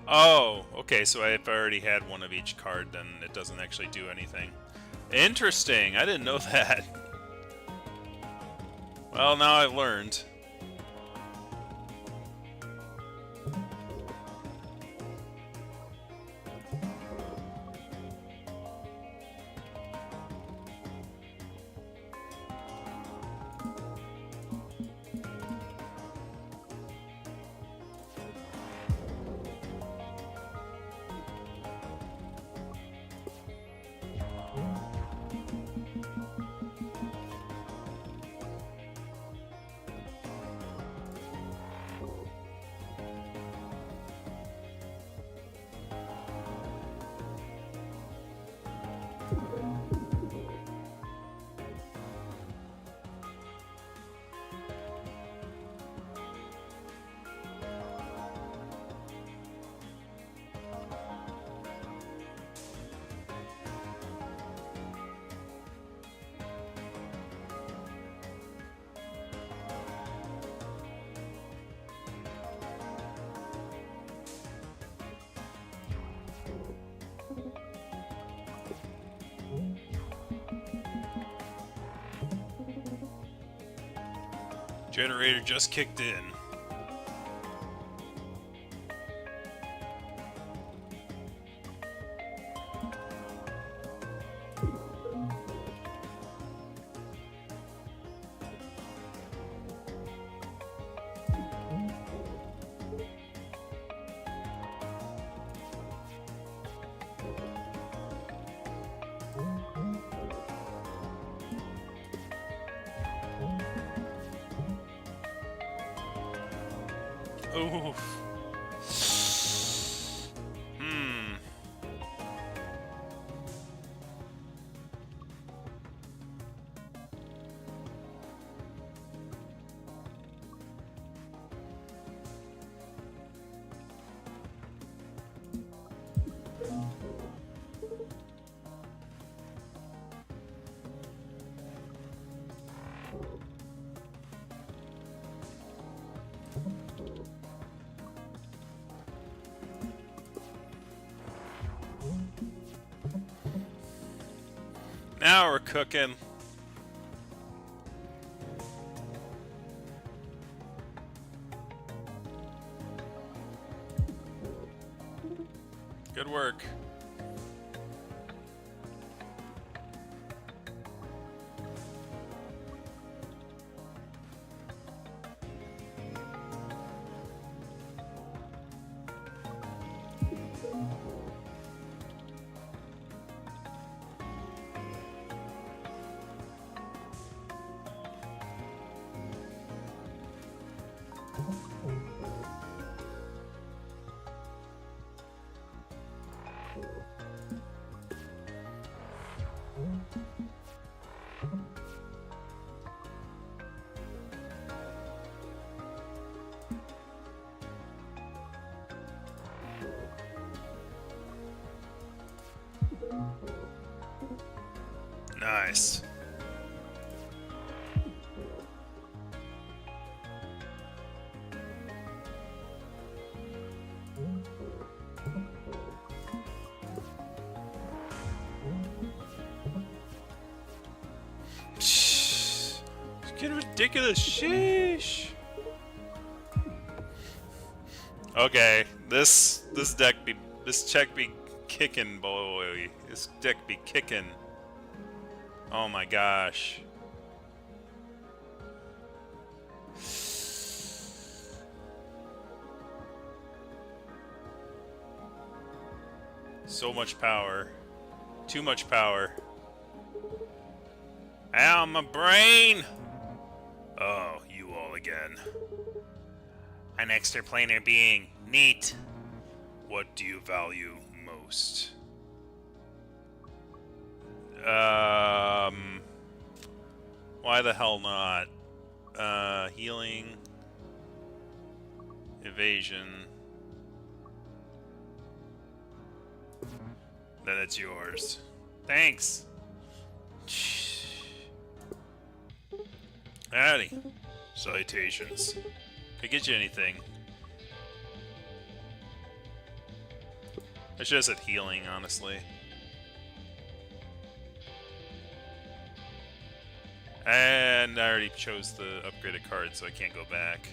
Speaker 1: Oh, okay, so if I already had one of each card, then it doesn't actually do anything. Interesting, I didn't know that. Well, now I've learned. Generator just kicked in. Oof. Now we're cooking. Good work. Nice. It's getting ridiculous. Sheesh. Okay, this check be kicking, boy. This deck be kicking. Oh my gosh. So much power. Too much power. Ow, my brain! Oh, you all again. An extraplanar being. Neat. What do you value most? Why the hell not? Healing. Evasion. Then it's yours. Thanks. Howdy. Citations. Could get you anything. I should have said healing, honestly. And I already chose the upgraded card, so I can't go back.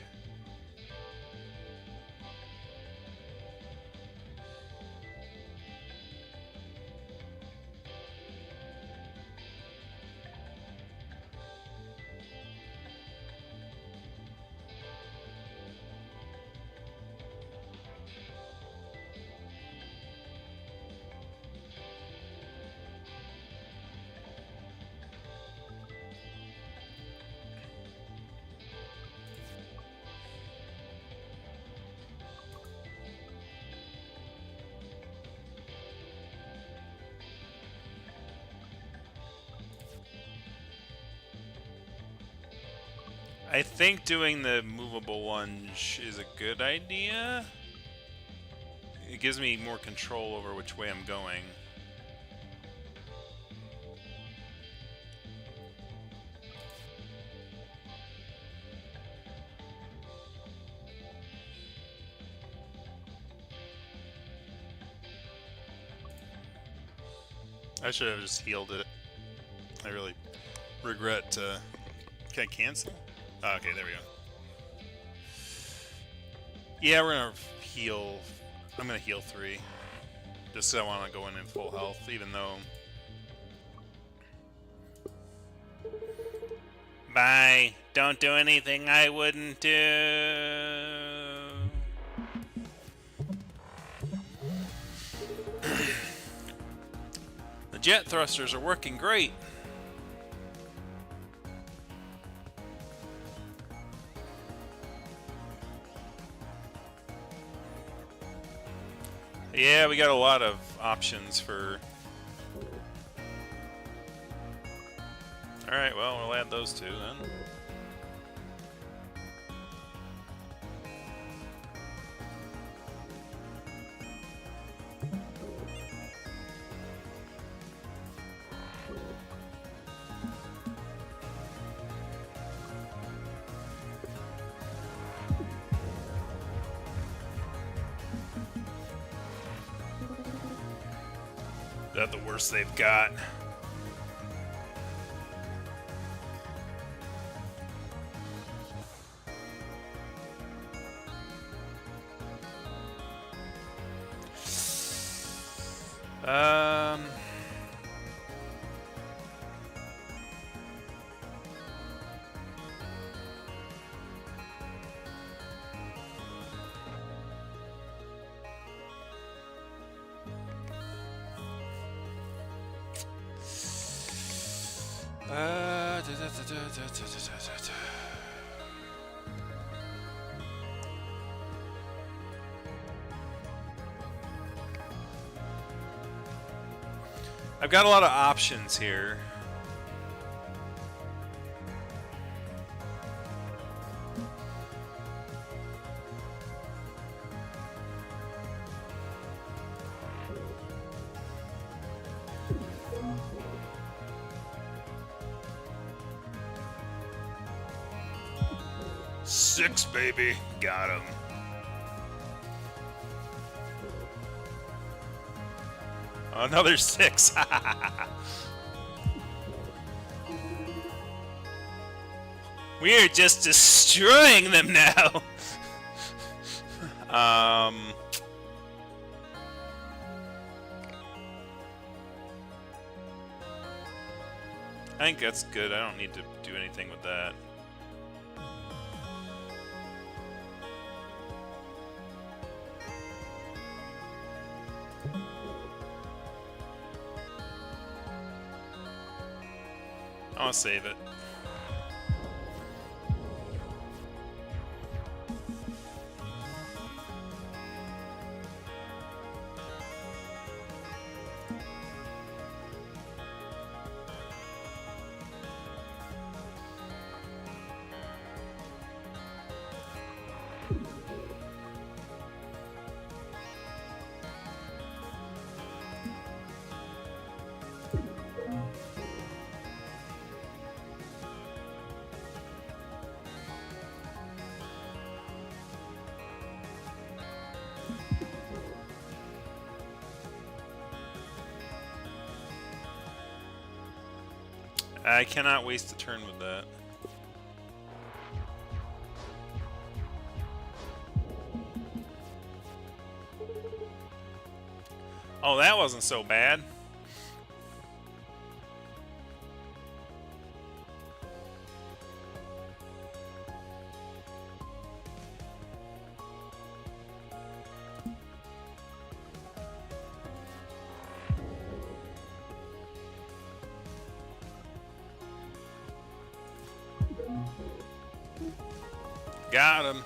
Speaker 1: I think doing the movable lunge is a good idea. It gives me more control over which way I'm going. I should have just healed it. I really regret. Can I cancel? Oh, okay, there we go. Yeah, we're gonna heal. I'm gonna heal 3. Just so I want to go in full health, even though. Bye. Don't do anything I wouldn't do. The jet thrusters are working great. Yeah, we got a lot of options for... Alright, well, we'll add those two then. Is that the worst they've got? Um... I've got a lot of options here. Six, baby. Got him. Another 6. We are just destroying them now. I think that's good. I don't need to do anything with that. I'll save it. I cannot waste a turn with that. Oh, that wasn't so bad. Got him.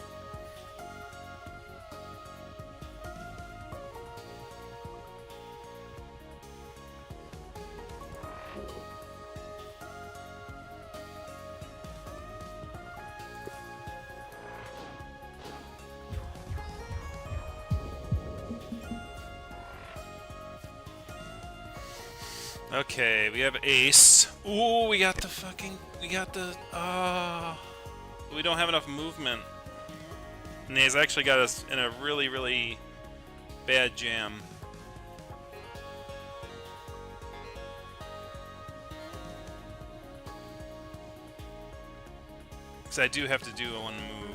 Speaker 1: Okay, we have ace. Ooh, we got the fucking... We got the... we don't have enough movement. And he's actually got us in a really, really bad jam. Because I do have to do one move.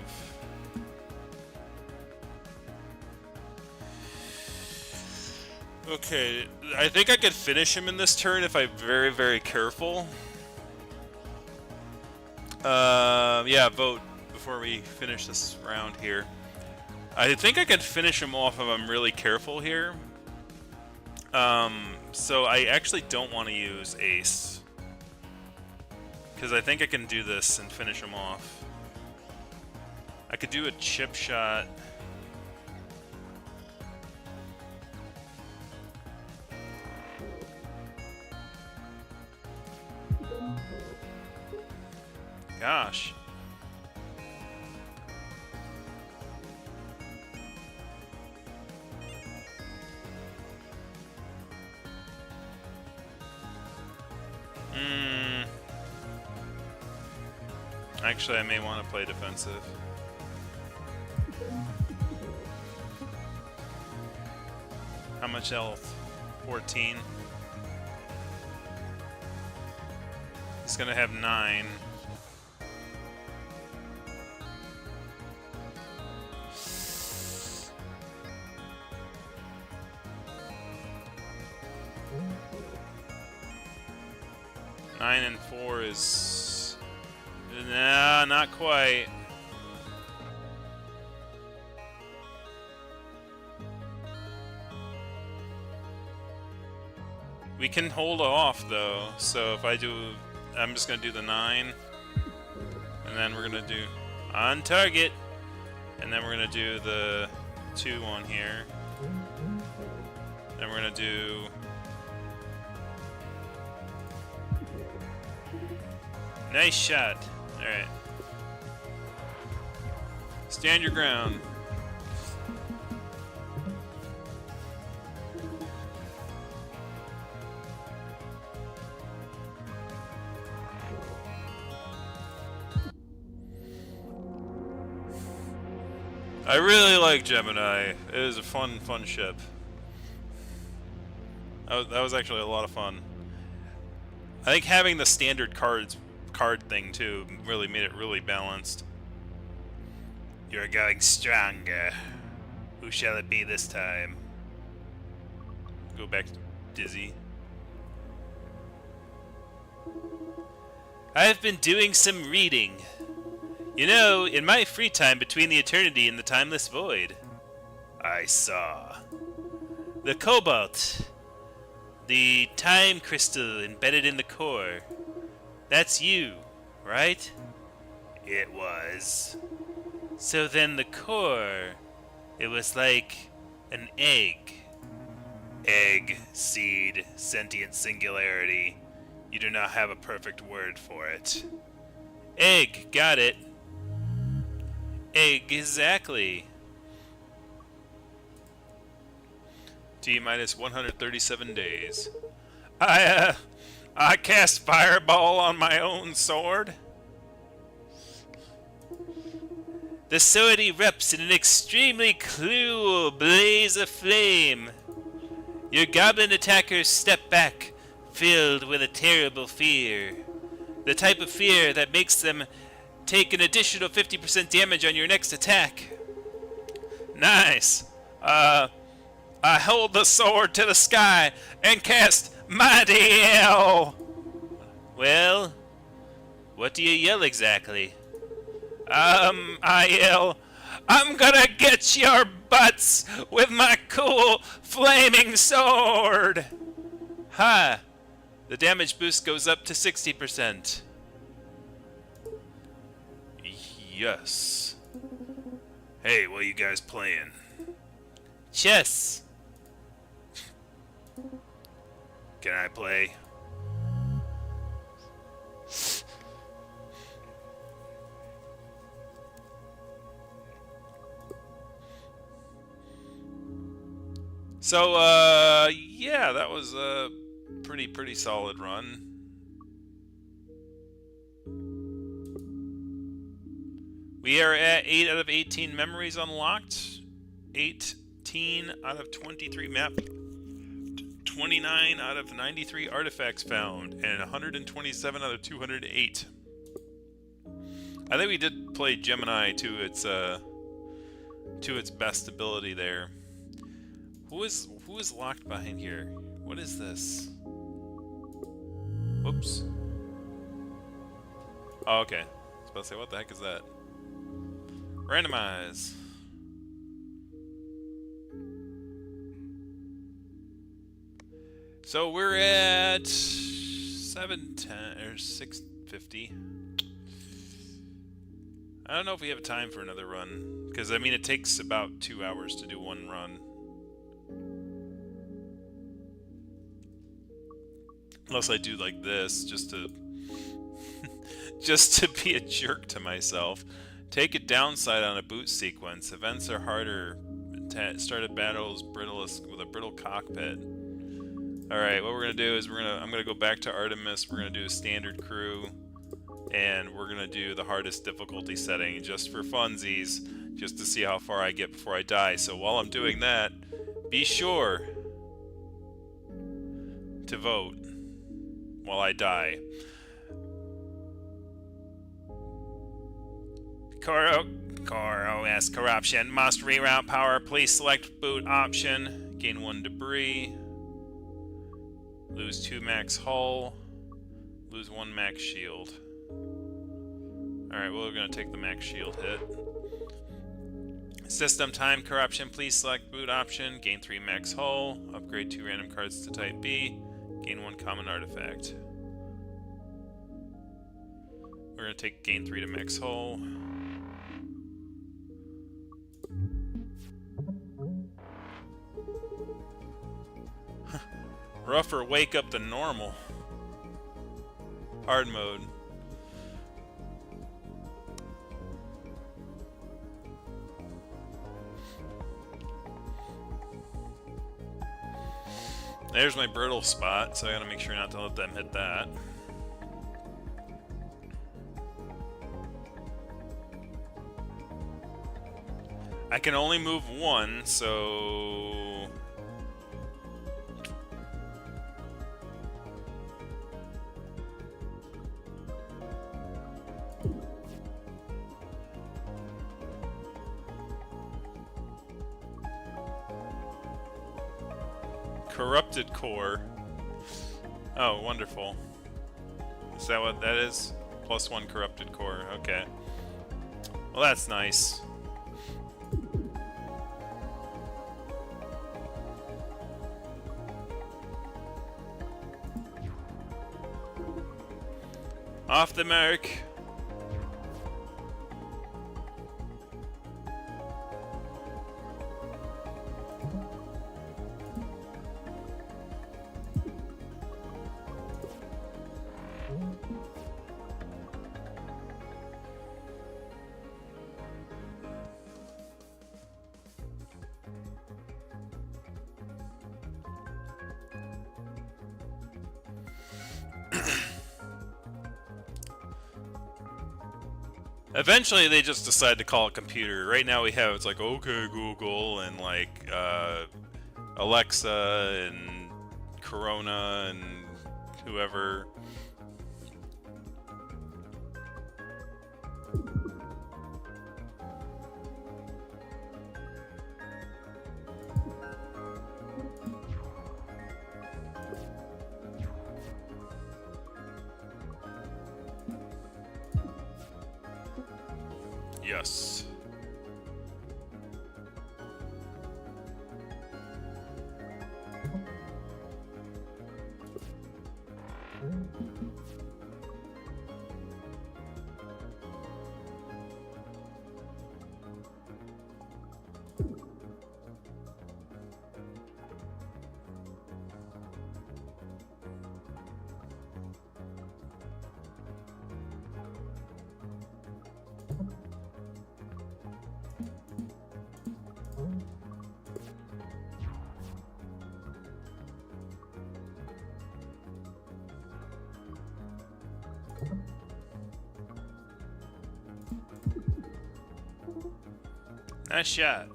Speaker 1: Okay, I think I could finish him in this turn if I'm very, very careful. Yeah, vote before we finish this round here. I think I could finish him off if I'm really careful here. So I actually don't want to use ace. Because I think I can do this and finish him off. I could do a chip shot. Gosh. Actually, I may want to play defensive. How much health? 14. He's gonna have 9. 9 and 4 is... Nah, not quite. We can hold off, though. So if I do... I'm just going to do the 9. And then we're going to do... On target! And then we're going to do the 2 on here. Then we're going to do... Nice shot. Alright. Stand your ground. I really like Gemini. It is a fun ship. That was actually a lot of fun. I think having the standard card thing too really made it really balanced. You're going stronger. Who shall it be this time? Go back to Dizzy. I've been doing some reading. You know, in my free time between the eternity and the timeless void, I saw the Cobalt, the time crystal embedded in the core. That's you, right? It was. So then the core, it was like an egg. Egg, seed, sentient singularity. You do not have a perfect word for it. Egg, got it. Exactly. T minus 137 days. I cast fireball on my own sword. The sword erupts in an extremely cruel blaze of flame. Your goblin attackers step back, filled with a terrible fear. The type of fear that makes them take an additional 50% damage on your next attack. Nice. I hold the sword to the sky and cast Mighty Yell. Well, what do you yell exactly? I yell, I'm gonna get your butts with my cool flaming sword. Ha! The damage boost goes up to 60%. Yes. Hey, what are you guys playing? Chess. Can I play? So, yeah, that was a pretty solid run. We are at 8 out of 18 memories unlocked, 18 out of 23 map, 29 out of 93 artifacts found, and 127 out of 208. I think we did play Gemini to its best ability there. Who is locked behind here? What is this? Whoops. Oh, okay. I was about to say, what the heck is that? Randomize. So we're at 710 or 650. I don't know if we have time for another run, because I mean it takes about 2 hours to do one run. Unless I do like this, just to just to be a jerk to myself. Take a downside on a boot sequence. Events are harder. Started battles with a brittle cockpit. Alright, what we're gonna do is I'm gonna go back to Artemis. We're gonna do a standard crew, and we're gonna do the hardest difficulty setting just for funsies, just to see how far I get before I die. So while I'm doing that, be sure to vote while I die. Core OS corruption. Must reroute power. Please select boot option. Gain 1 debris. Lose 2 max hull. Lose 1 max shield. Alright, well, we're gonna take the max shield hit. System time corruption, please select boot option. Gain 3 max hull. Upgrade 2 random cards to type B. Gain 1 common artifact. We're gonna take gain 3 to max hull. Rougher wake up than normal. Hard mode. There's my brittle spot, so I gotta make sure not to let them hit that. I can only move 1, so... Corrupted core. Oh, wonderful. Is that what that is? +1 corrupted core. Okay. Well, that's nice. Off the mark. Eventually, they just decide to call it computer. Right now, we have it's like okay Google and like Alexa and Corona and whoever. Yes. Nice shot.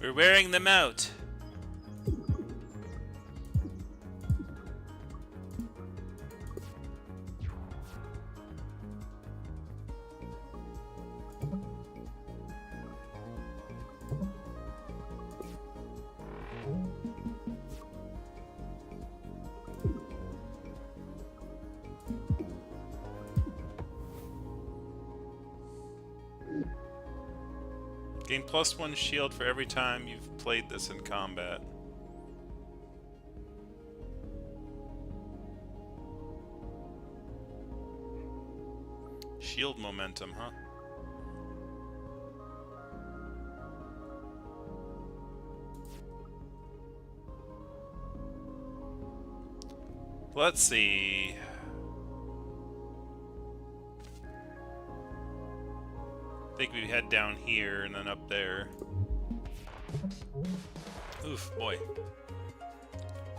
Speaker 1: We're wearing them out. Gain +1 shield for every time you've played this in combat. Shield momentum, huh? Let's see. think we head down here and then up there. Oof, boy.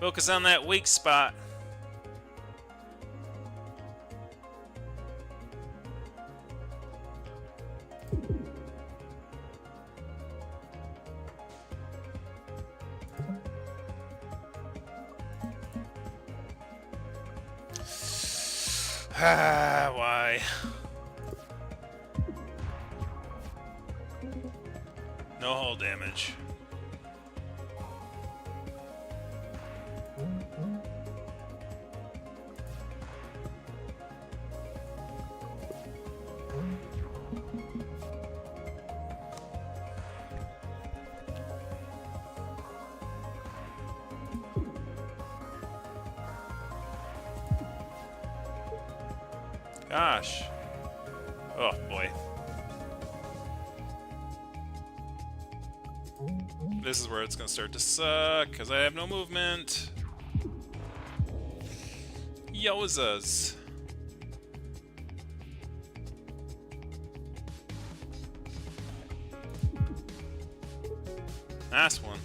Speaker 1: Focus on that weak spot. Ah, why? No hull damage. Gosh. Oh, boy. This is where it's gonna start to suck, because I have no movement. Yowzas. Last one.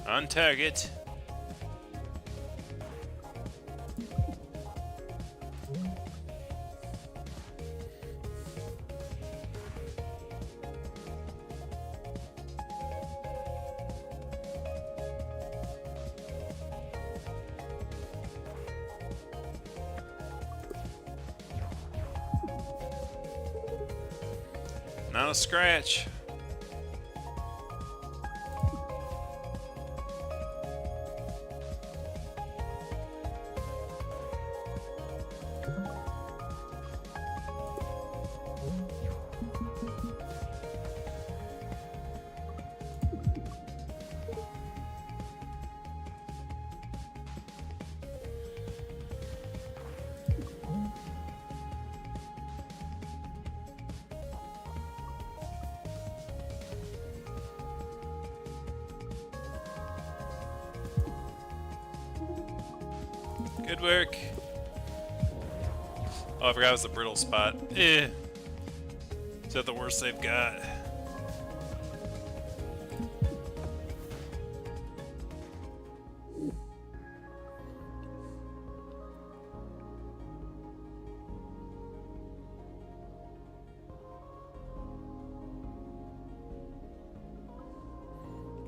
Speaker 1: On target. Not a scratch. Good work. Oh, I forgot it was the brittle spot. Eh. Is that the worst they've got?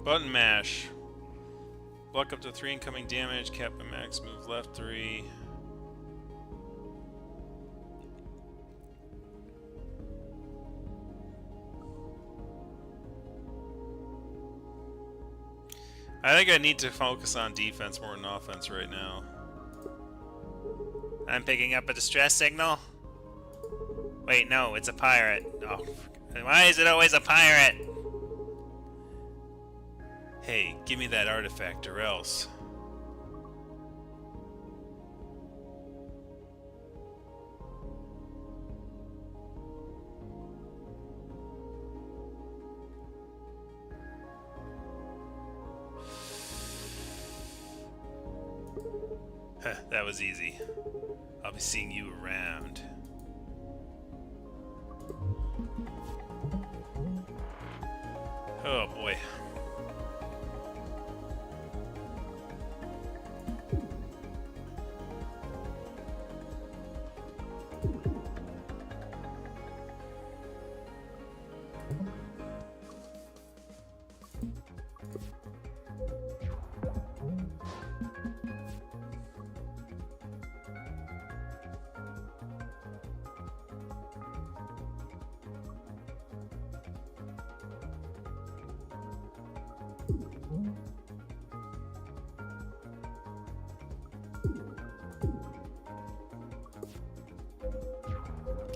Speaker 1: Button mash. Block up to 3 incoming damage, cap and max, move left 3. I think I need to focus on defense more than offense right now.
Speaker 2: I'm picking up a distress signal. Wait, no, it's a pirate. Oh, why is it always a pirate?
Speaker 1: Hey, give me that artifact or else. Huh, that was easy. I'll be seeing you around. Oh boy.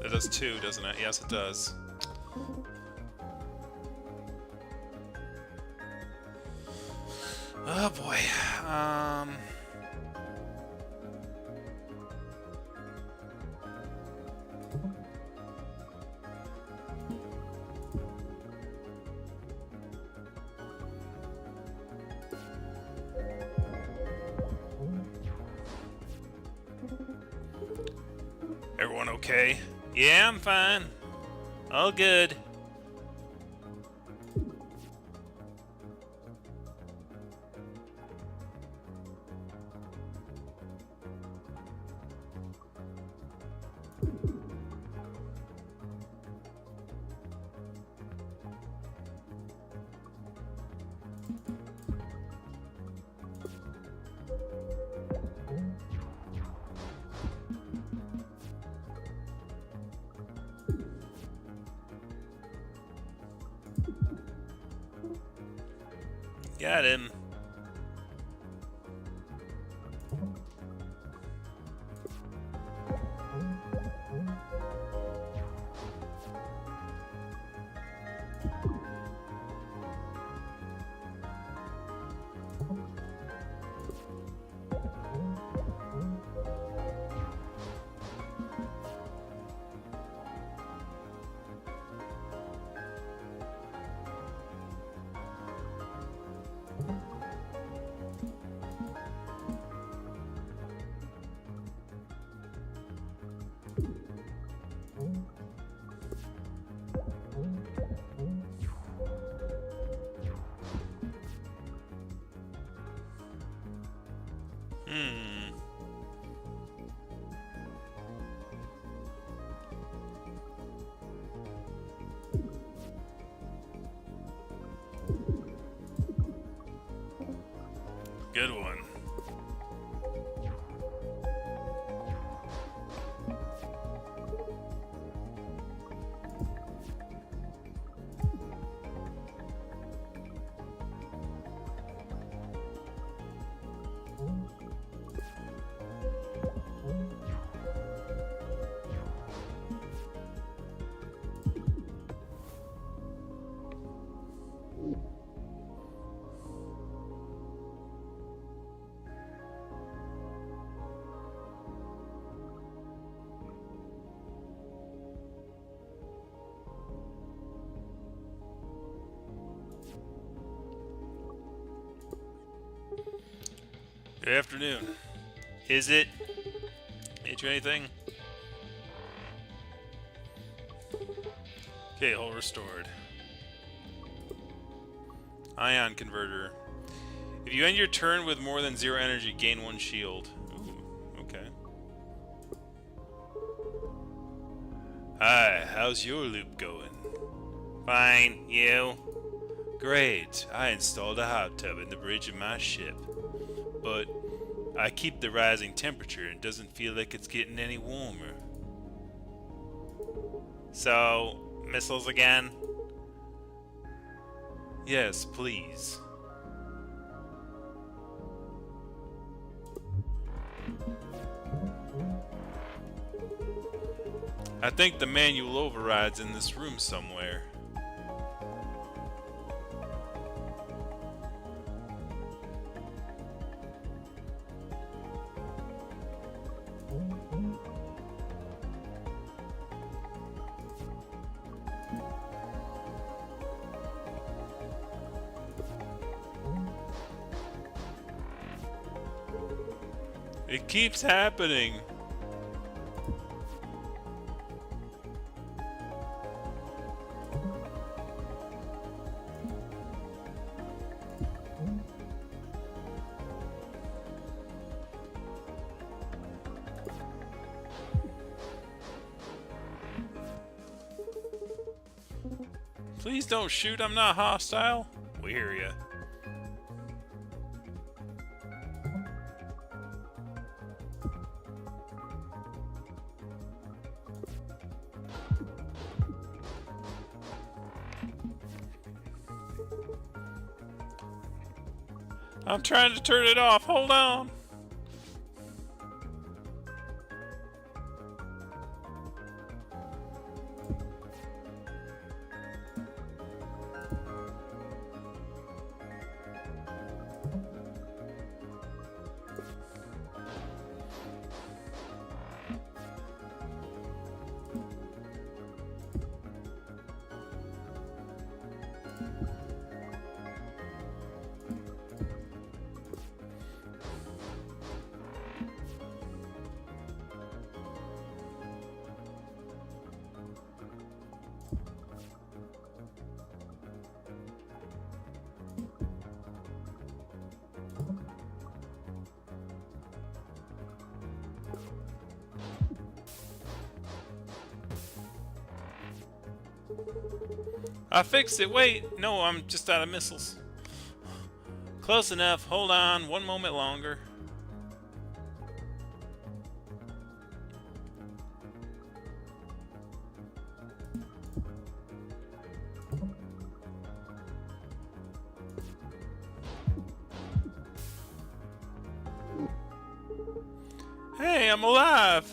Speaker 1: It does 2, doesn't it? Yes, it does. Oh boy.
Speaker 2: Everyone okay? Yeah, I'm fine. All good. Got him. Good one. Good afternoon. Is it? Hit you anything? Okay, all restored. Ion converter. If you end your turn with more than 0 energy, gain 1 shield. Ooh, okay. Hi, how's your loop going? Fine, you? Great, I installed a hot tub in the bridge of my ship. But I keep the rising temperature and it doesn't feel like it's getting any warmer. So, missiles again? Yes, please. I think the manual override's in this room somewhere. It keeps happening. Please don't shoot, I'm not hostile. We hear ya. I'm trying to turn it off, hold on. I fixed it. Wait. No, I'm just out of missiles. Close enough. Hold on. One moment longer. Hey, I'm alive!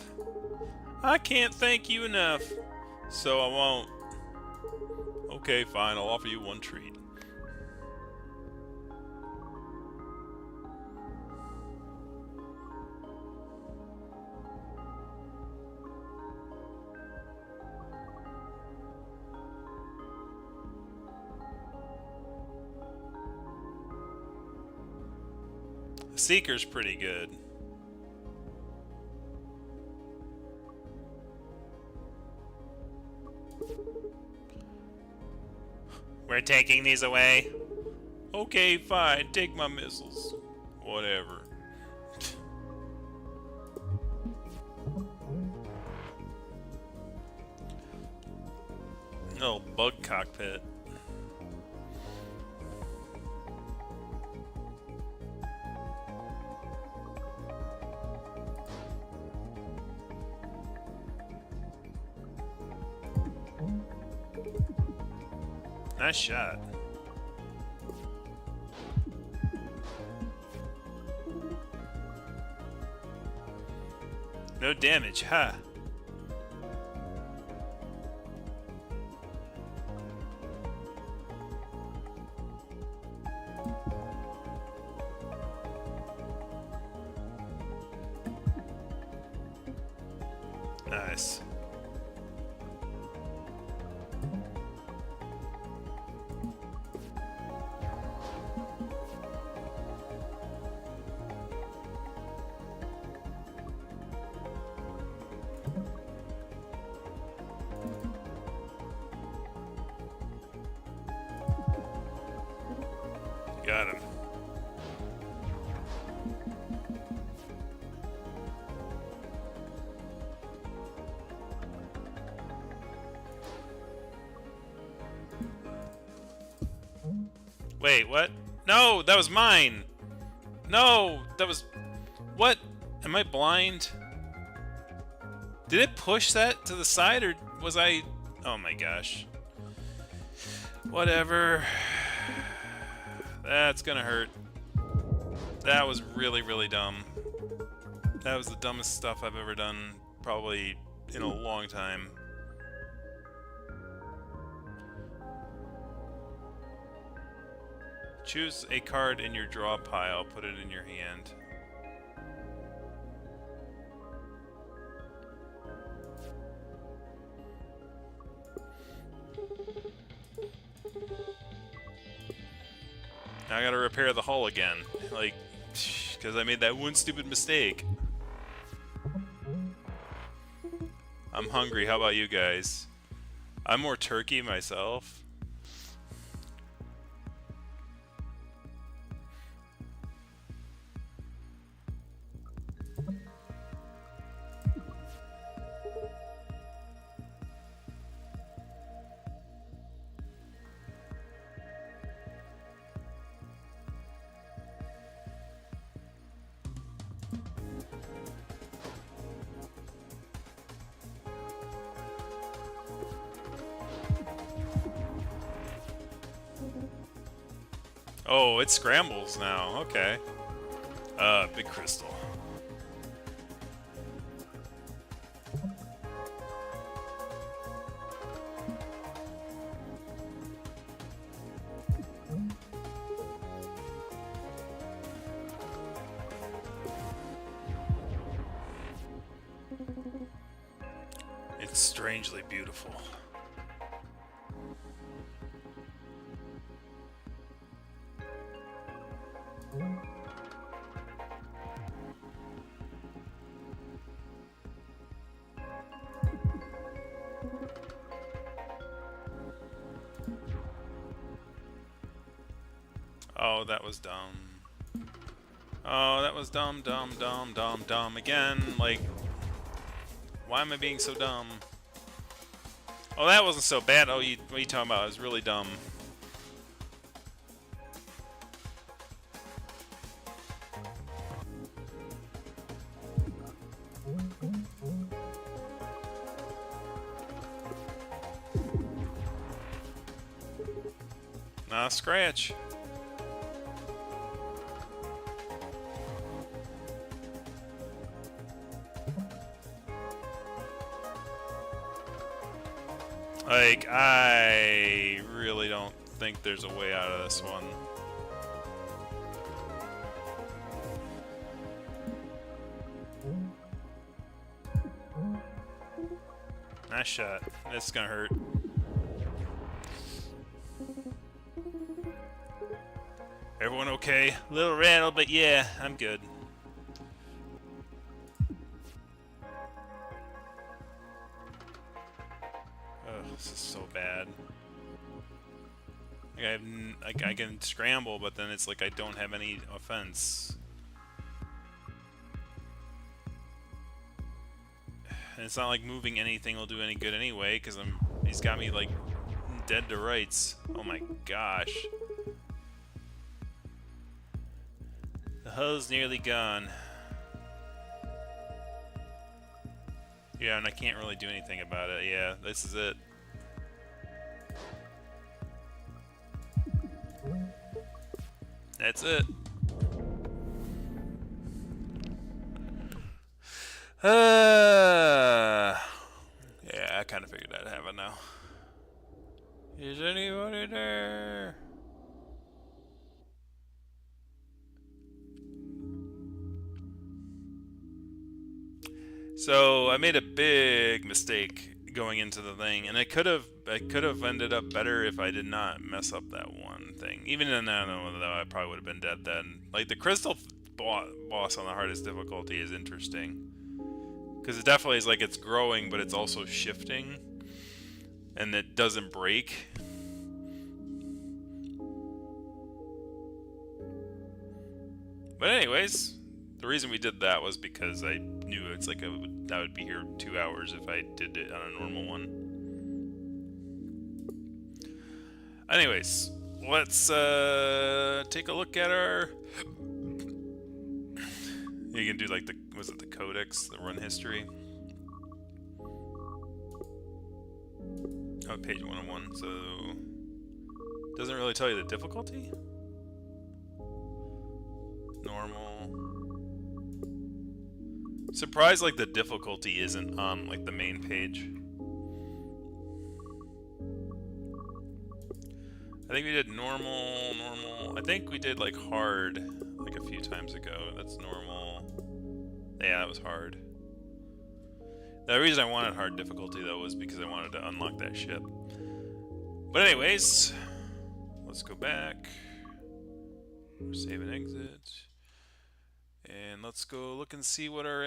Speaker 2: I can't thank you enough. So I won't. Okay, fine, I'll offer you one treat. The Seeker's pretty good. We're taking these away. Okay, fine. Take my missiles. Whatever. Oh, bug cockpit. Nice shot. No damage, huh? Nice. Got him. Wait, what? No, that was mine! No, that was... What? Am I blind? Did it push that to the side, or was I... Oh my gosh. Whatever. That's gonna hurt. That was really, really dumb. That was the dumbest stuff I've ever done, probably in a long time. Choose a card in your draw pile, put it in your hand. Now I gotta repair the hull again, like, because I made that one stupid mistake. I'm hungry, how about you guys? I'm more turkey myself. Oh, it scrambles now. Okay. Big crystal. It's strangely beautiful. Oh, that was dumb. Oh, that was dumb, dumb, dumb, dumb, dumb again. Like, why am I being so dumb?
Speaker 1: Oh, that wasn't so bad. Oh, what are you talking about? It was really dumb. Nah, scratch. Like, I really don't think there's a way out of this one. Nice shot. This is gonna hurt. Everyone okay? A little rattled, but yeah, I'm good. Ugh, this is so bad. Like I can scramble, but then it's like I don't have any offense. And it's not like moving anything will do any good anyway, because he's got me like dead to rights. Oh my gosh. The hull's nearly gone. Yeah, and I can't really do anything about it. Yeah, this is it. That's it. Yeah, I kind of figured that'd happen now. Is anybody there? So I made a big mistake going into the thing, and I could have ended up better if I did not mess up that one thing. Even then, I don't know, though, I probably would have been dead then. Like the crystal boss on the hardest difficulty is interesting because it definitely is like it's growing, but it's also shifting, and it doesn't break. But anyways, the reason we did that was because I knew it's like I would be here 2 hours if I did it on a normal one. Anyways, let's take a look at our... You can do like the, was it the codex, the run history? Oh, page 101, so... Doesn't really tell you the difficulty? Normal. Surprised like the difficulty isn't on like the main page. I think we did normal. I think we did like hard like a few times ago. That's normal. Yeah, that was hard. The reason I wanted hard difficulty though was because I wanted to unlock that ship. But anyways, let's go back. Save and exit. And let's go look and see what our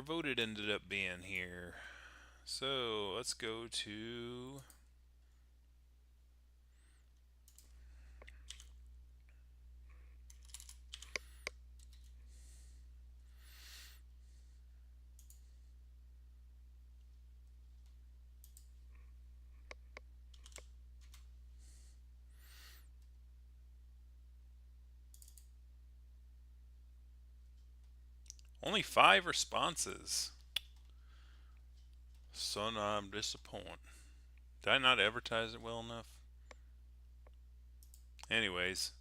Speaker 1: voted ended up being here. So let's go to only 5 responses. Son, I'm disappointed. Did I not advertise it well enough? Anyways,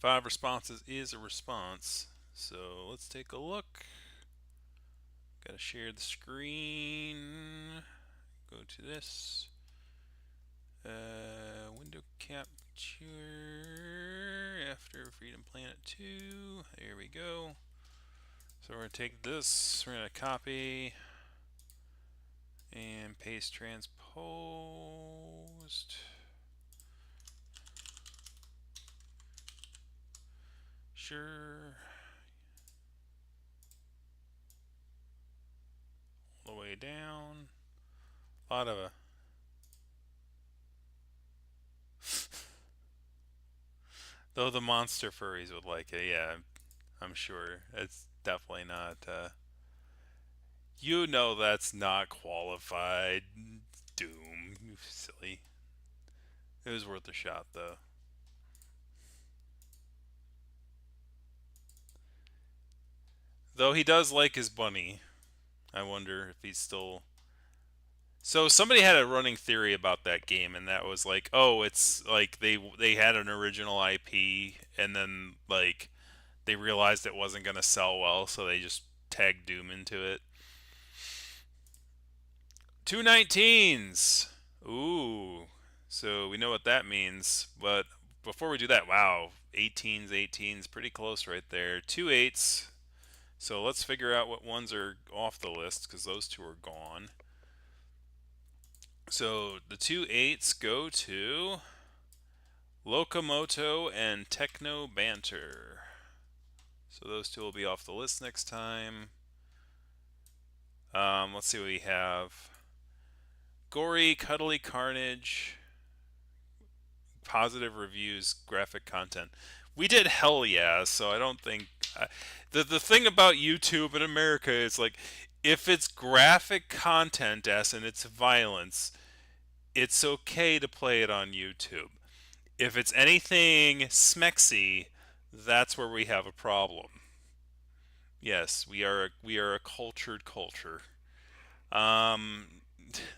Speaker 1: 5 responses is a response. So let's take a look. Gotta share the screen. Go to this. Window capture after Freedom Planet 2. There we go. So we're going to take this, we're going to copy and paste transposed. Sure. All the way down. A lot of though the monster furries would like it, yeah, I'm sure. It's definitely not, you know that's not qualified.
Speaker 2: It was worth a shot, though. Though he does like his bunny. I wonder if he's still. So somebody had a running theory about that game, and that was like, oh, it's like they had an original IP, and then like they realized it wasn't gonna sell well, so they just tagged Doom into it. Two 19s. Ooh. So we know what that means. But before we do that, wow, 18s, 18s, pretty close right there. Two eights. So let's figure out what ones are off the list because those two are gone. So the two eights go to Locomoto and Techno Banter. So those two will be off the list next time. Let's see what we have. Gory, Cuddly Carnage, positive reviews, graphic content. We did hell yeah, so I don't think the thing about YouTube in America is like if it's graphic content as in it's violence, it's okay to play it on YouTube. If it's anything smexy, that's where we have a problem. Yes, we are a cultured culture. Um,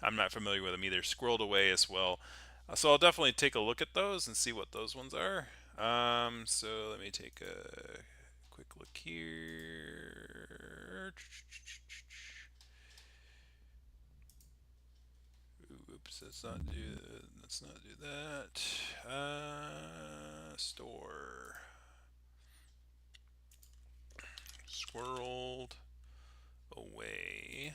Speaker 2: I'm not familiar with them either. Squirreled away as well. So I'll definitely take a look at those and see what those ones are. So let me take a quick look here. Oops, let's not do that. Store. Squirreled away.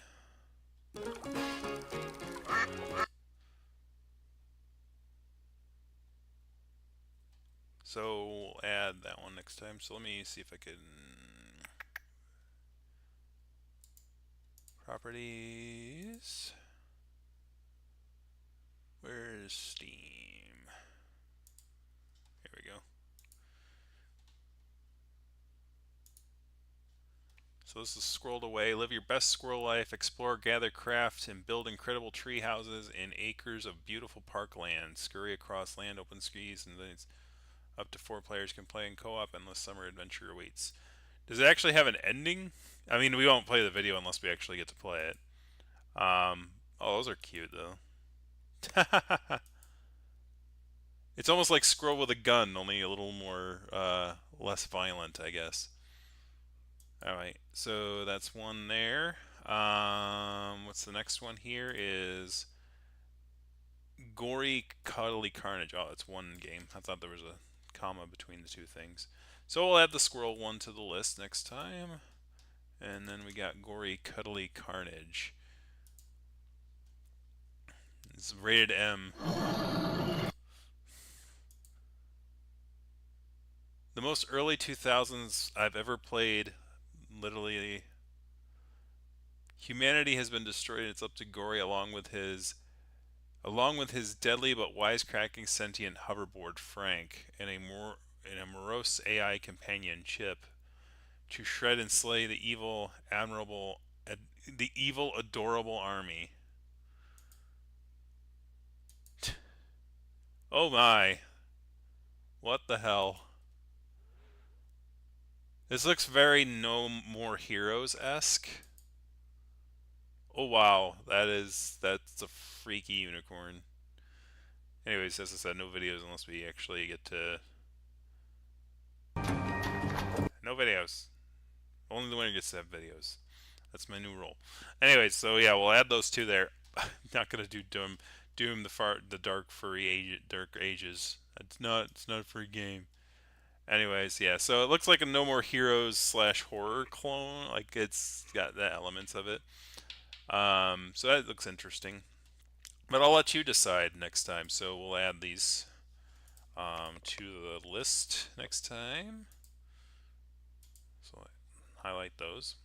Speaker 2: So we'll add that one next time. So let me see if I can. Properties. Where's Steam? Here we go. So this is scrolled away. Live your best squirrel life. Explore, gather, craft, and build incredible tree houses in acres of beautiful parkland. Scurry across land, open skis, and then up to 4 players can play in co-op. Endless summer adventure awaits. Does it actually have an ending? I mean, we won't play the video unless we actually get to play it. Oh, those are cute though. It's almost like Scroll with a Gun, only a little more less violent, I guess. All right, so that's one there. What's the next one here? Is Gory Cuddly Carnage. Oh, it's one game. I thought there was a comma between the two things. So we'll add the squirrel one to the list next time. And then we got Gory Cuddly Carnage. It's rated M. The most early 2000s I've ever played. Literally, humanity has been destroyed. It's up to Gory along with his deadly but wisecracking sentient hoverboard Frank and a morose AI companion Chip to shred and slay the evil adorable army. Oh my. What the hell? This looks very No More Heroes-esque. Oh wow, that's a freaky unicorn. Anyways, as I said, no videos unless we actually get to. No videos. Only the winner gets to have videos. That's my new rule. Anyways, so yeah, we'll add those two there. Not gonna do Doom the Dark Ages. It's not a free game. Anyways, yeah. So it looks like a No More Heroes / horror clone. Like it's got the elements of it. So that looks interesting. But I'll let you decide next time. So we'll add these to the list next time. So highlight those.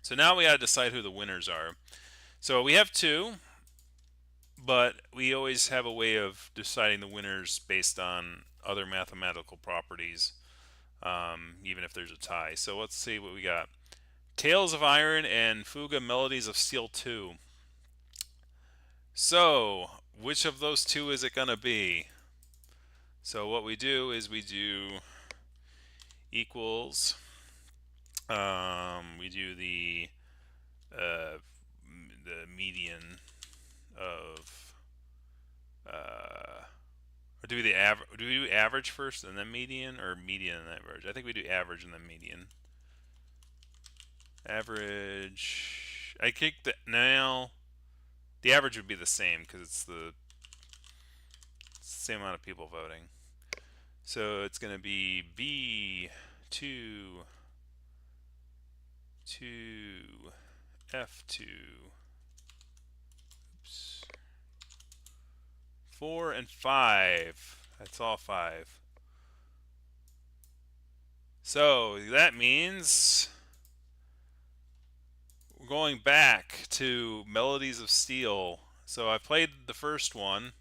Speaker 2: So now we got to decide who the winners are. So we have two, but we always have a way of deciding the winners based on other mathematical properties, even if there's a tie. So let's see what we got. Tales of Iron and Fuga Melodies of Steel 2. So, which of those two is it going to be?
Speaker 1: So what we do is we do equals. We do the median of or do we the average? Do we do average first and then median, or median and average? I think we do average and then median. Average. I kick the now. The average would be the same because it's the same amount of people voting. So it's going to be B2 to F2. Oops. 4 and 5. That's all 5. So that means we're going back to Melodies of Steel. So I played the first one.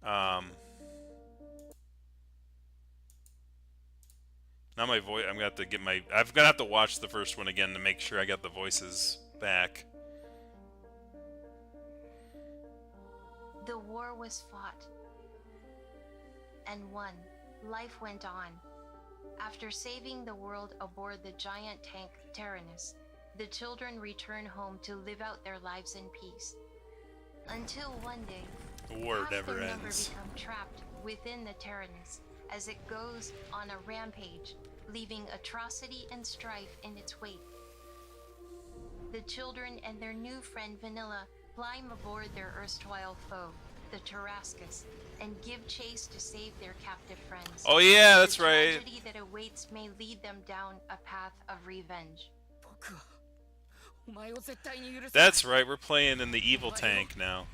Speaker 1: Now my voice. I'm gonna have to get my. I'm gonna have to watch the first one again to make sure I got the voices back.
Speaker 3: The war was fought and won. Life went on. After saving the world aboard the giant tank Tyrannus, the children return home to live out their lives in peace. Until one day,
Speaker 1: The war
Speaker 3: half
Speaker 1: never
Speaker 3: their number
Speaker 1: ends.
Speaker 3: become trapped within the Tyrannus as it goes on a rampage, leaving atrocity and strife in its wake. The children and their new friend Vanilla climb aboard their erstwhile foe, the Tarascus, and give chase to save their captive friends.
Speaker 1: Oh yeah, that's
Speaker 3: the
Speaker 1: right.
Speaker 3: tragedy that awaits may lead them down a path of revenge.
Speaker 1: That's right. We're playing in the evil tank now.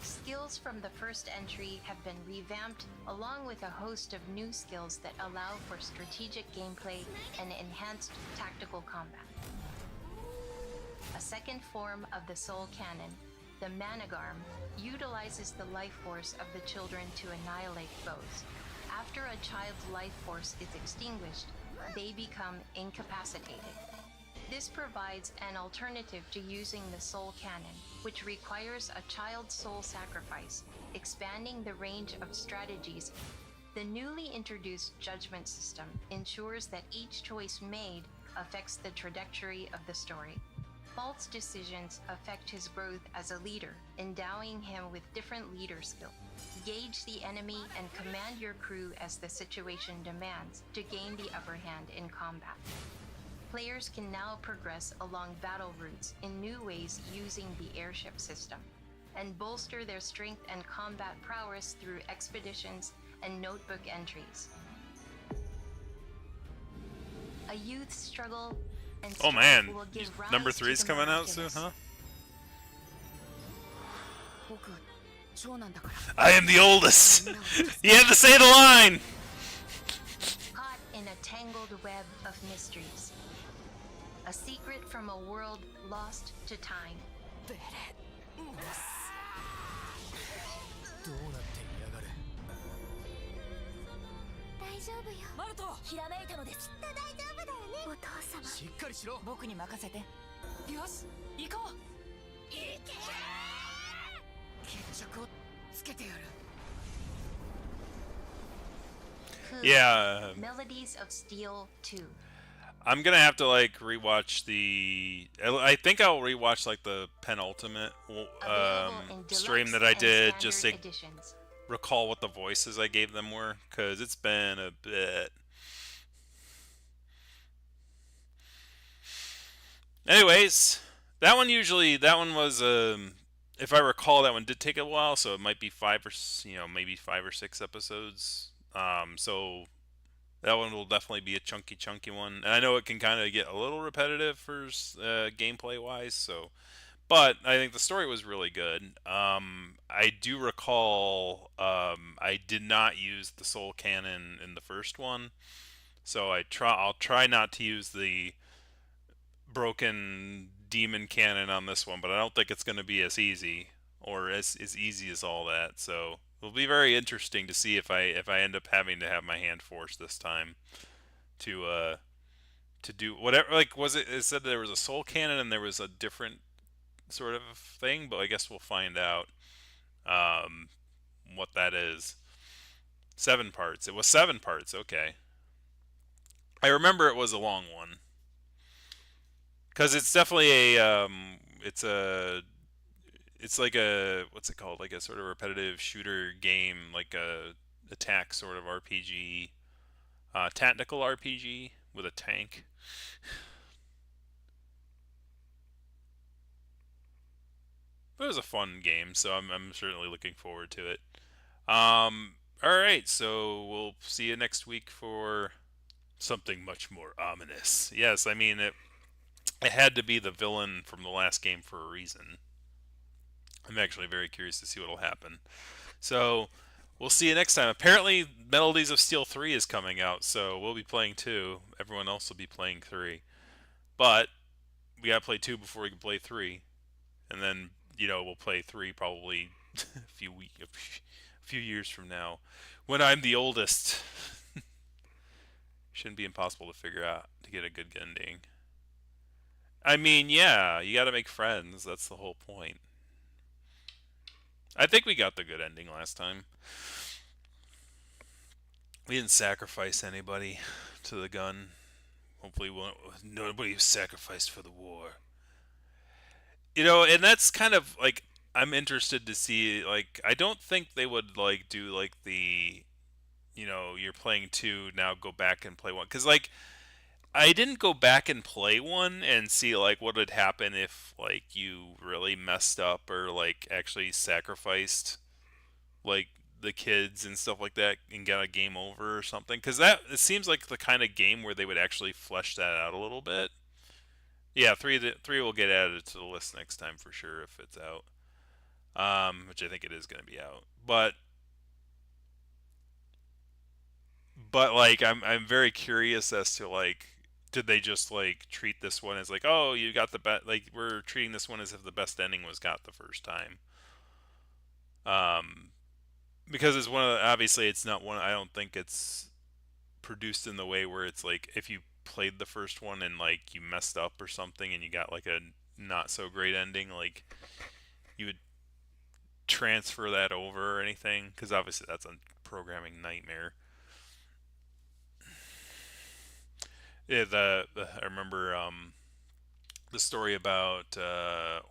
Speaker 3: Skills from the first entry have been revamped, along with a host of new skills that allow for strategic gameplay and enhanced tactical combat. A second form of the Soul Cannon, the Managarm, utilizes the life force of the children to annihilate foes. After a child's life force is extinguished, they become incapacitated. This provides an alternative to using the Soul Cannon, which requires a child's soul sacrifice, expanding the range of strategies. The newly introduced judgment system ensures that each choice made affects the trajectory of the story. Balt's decisions affect his growth as a leader, endowing him with different leader skills. Gauge the enemy and command your crew as the situation demands to gain the upper hand in combat. Players can now progress along battle routes in new ways using the airship system, and bolster their strength and combat prowess through expeditions and notebook entries. A youth's struggle and
Speaker 1: Oh man,
Speaker 3: will give rise
Speaker 1: number
Speaker 3: to
Speaker 1: 3's
Speaker 3: the
Speaker 1: coming out soon,
Speaker 3: miraculous.
Speaker 1: huh? I am the oldest. You have to say the line.
Speaker 3: Caught in a tangled web of mysteries. A secret from a world lost to time.
Speaker 1: Yeah,
Speaker 3: Melodies of Steel 2.
Speaker 1: I'm gonna have to like rewatch the. I think I'll rewatch like the penultimate
Speaker 3: Available in
Speaker 1: stream
Speaker 3: deluxe
Speaker 1: that I
Speaker 3: and
Speaker 1: did
Speaker 3: standard
Speaker 1: just to
Speaker 3: editions.
Speaker 1: recall what the voices I gave them were, because it's been a bit. Anyways, that one was if I recall, that one did take a while, so it might be maybe 5 or 6 episodes. So that one will definitely be a chunky one, and I know it can kind of get a little repetitive for gameplay wise. So, but I think the story was really good. I do recall I did not use the Soul Cannon in the first one, so I'll try not to use the broken demon cannon on this one, but I don't think it's going to be as easy or as easy as all that. So it'll be very interesting to see if I end up having to have my hand forced this time to do whatever. Like, was it said there was a soul cannon and there was a different sort of thing, but I guess we'll find out um, what that is. 7 parts. It was 7 parts. Okay. I remember it was a long one because it's definitely it's like a, what's it called? Like a sort of repetitive shooter game, like a attack sort of RPG, tactical RPG with a tank. But it was a fun game, so I'm certainly looking forward to it. All right, so we'll see you next week for something much more ominous. Yes, I mean it had to be the villain from the last game for a reason. I'm actually very curious to see what'll happen. So we'll see you next time. Apparently, Melodies of Steel 3 is coming out, so we'll be playing 2. Everyone else will be playing 3. But we gotta play 2 before we can play 3, and then we'll play 3 probably a few years from now, when I'm the oldest. Shouldn't be impossible to figure out to get a good ending. I mean, yeah, you gotta make friends. That's the whole point. I think we got the good ending last time. We didn't sacrifice anybody to the gun. Hopefully, nobody was sacrificed for the war. And that's kind of like, I'm interested to see. Like, I don't think they would like do like the, you're playing 2 now, go back and play 1, because like I didn't go back and play 1 and see like what would happen if like you really messed up or like actually sacrificed like the kids and stuff like that and got a game over or something, because that, it seems like the kind of game where they would actually flesh that out a little bit. Yeah, 3 will get added to the list next time for sure if it's out, which I think it is going to be out. But like I'm very curious as to like, did they just like treat this one as like, oh, you got the best, like we're treating this one as if the best ending was got the first time. um because it's one of the, obviously it's not one, I don't think it's produced in the way where it's like if you played the first one and like you messed up or something and you got like a not so great ending, like you would transfer that over or anything, because obviously that's a programming nightmare. Yeah, I remember the story about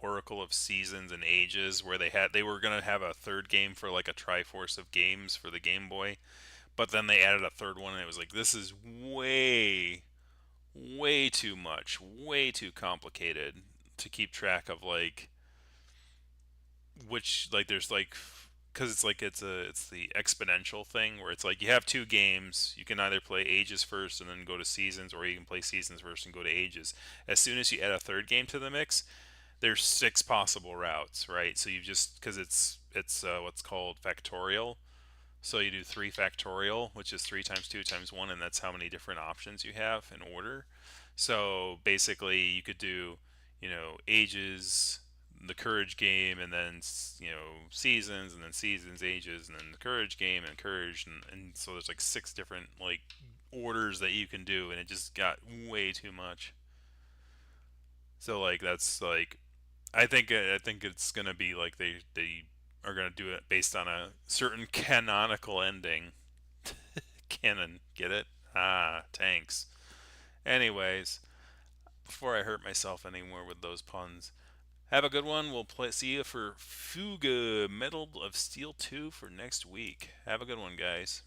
Speaker 1: Oracle of Seasons and Ages, where they were gonna have a third game for like a Triforce of games for the Game Boy, but then they added a third one, and it was like, this is way too much, way too complicated to keep track of, like which, like there's like, because it's like it's the exponential thing where it's like you have 2 games, you can either play Ages first and then go to Seasons, or you can play Seasons first and go to Ages. As soon as you add a third game to the mix, there's 6 possible routes, right? So you just, because it's what's called factorial. So you do 3 factorial, which is 3 times 2 times 1, and that's how many different options you have in order. So basically, you could do, Ages, the Courage game, and then, Seasons, and then Seasons, Ages, and then the Courage game, and Courage, and so there's like 6 different, like, orders that you can do, and it just got way too much. So, like, that's, like, I think it's gonna be like they are gonna do it based on a certain canonical ending. Canon, get it? Ah, tanks. Anyways, before I hurt myself anymore with those puns, have a good one. We'll see you for Fuga Metal of Steel 2 for next week. Have a good one, guys.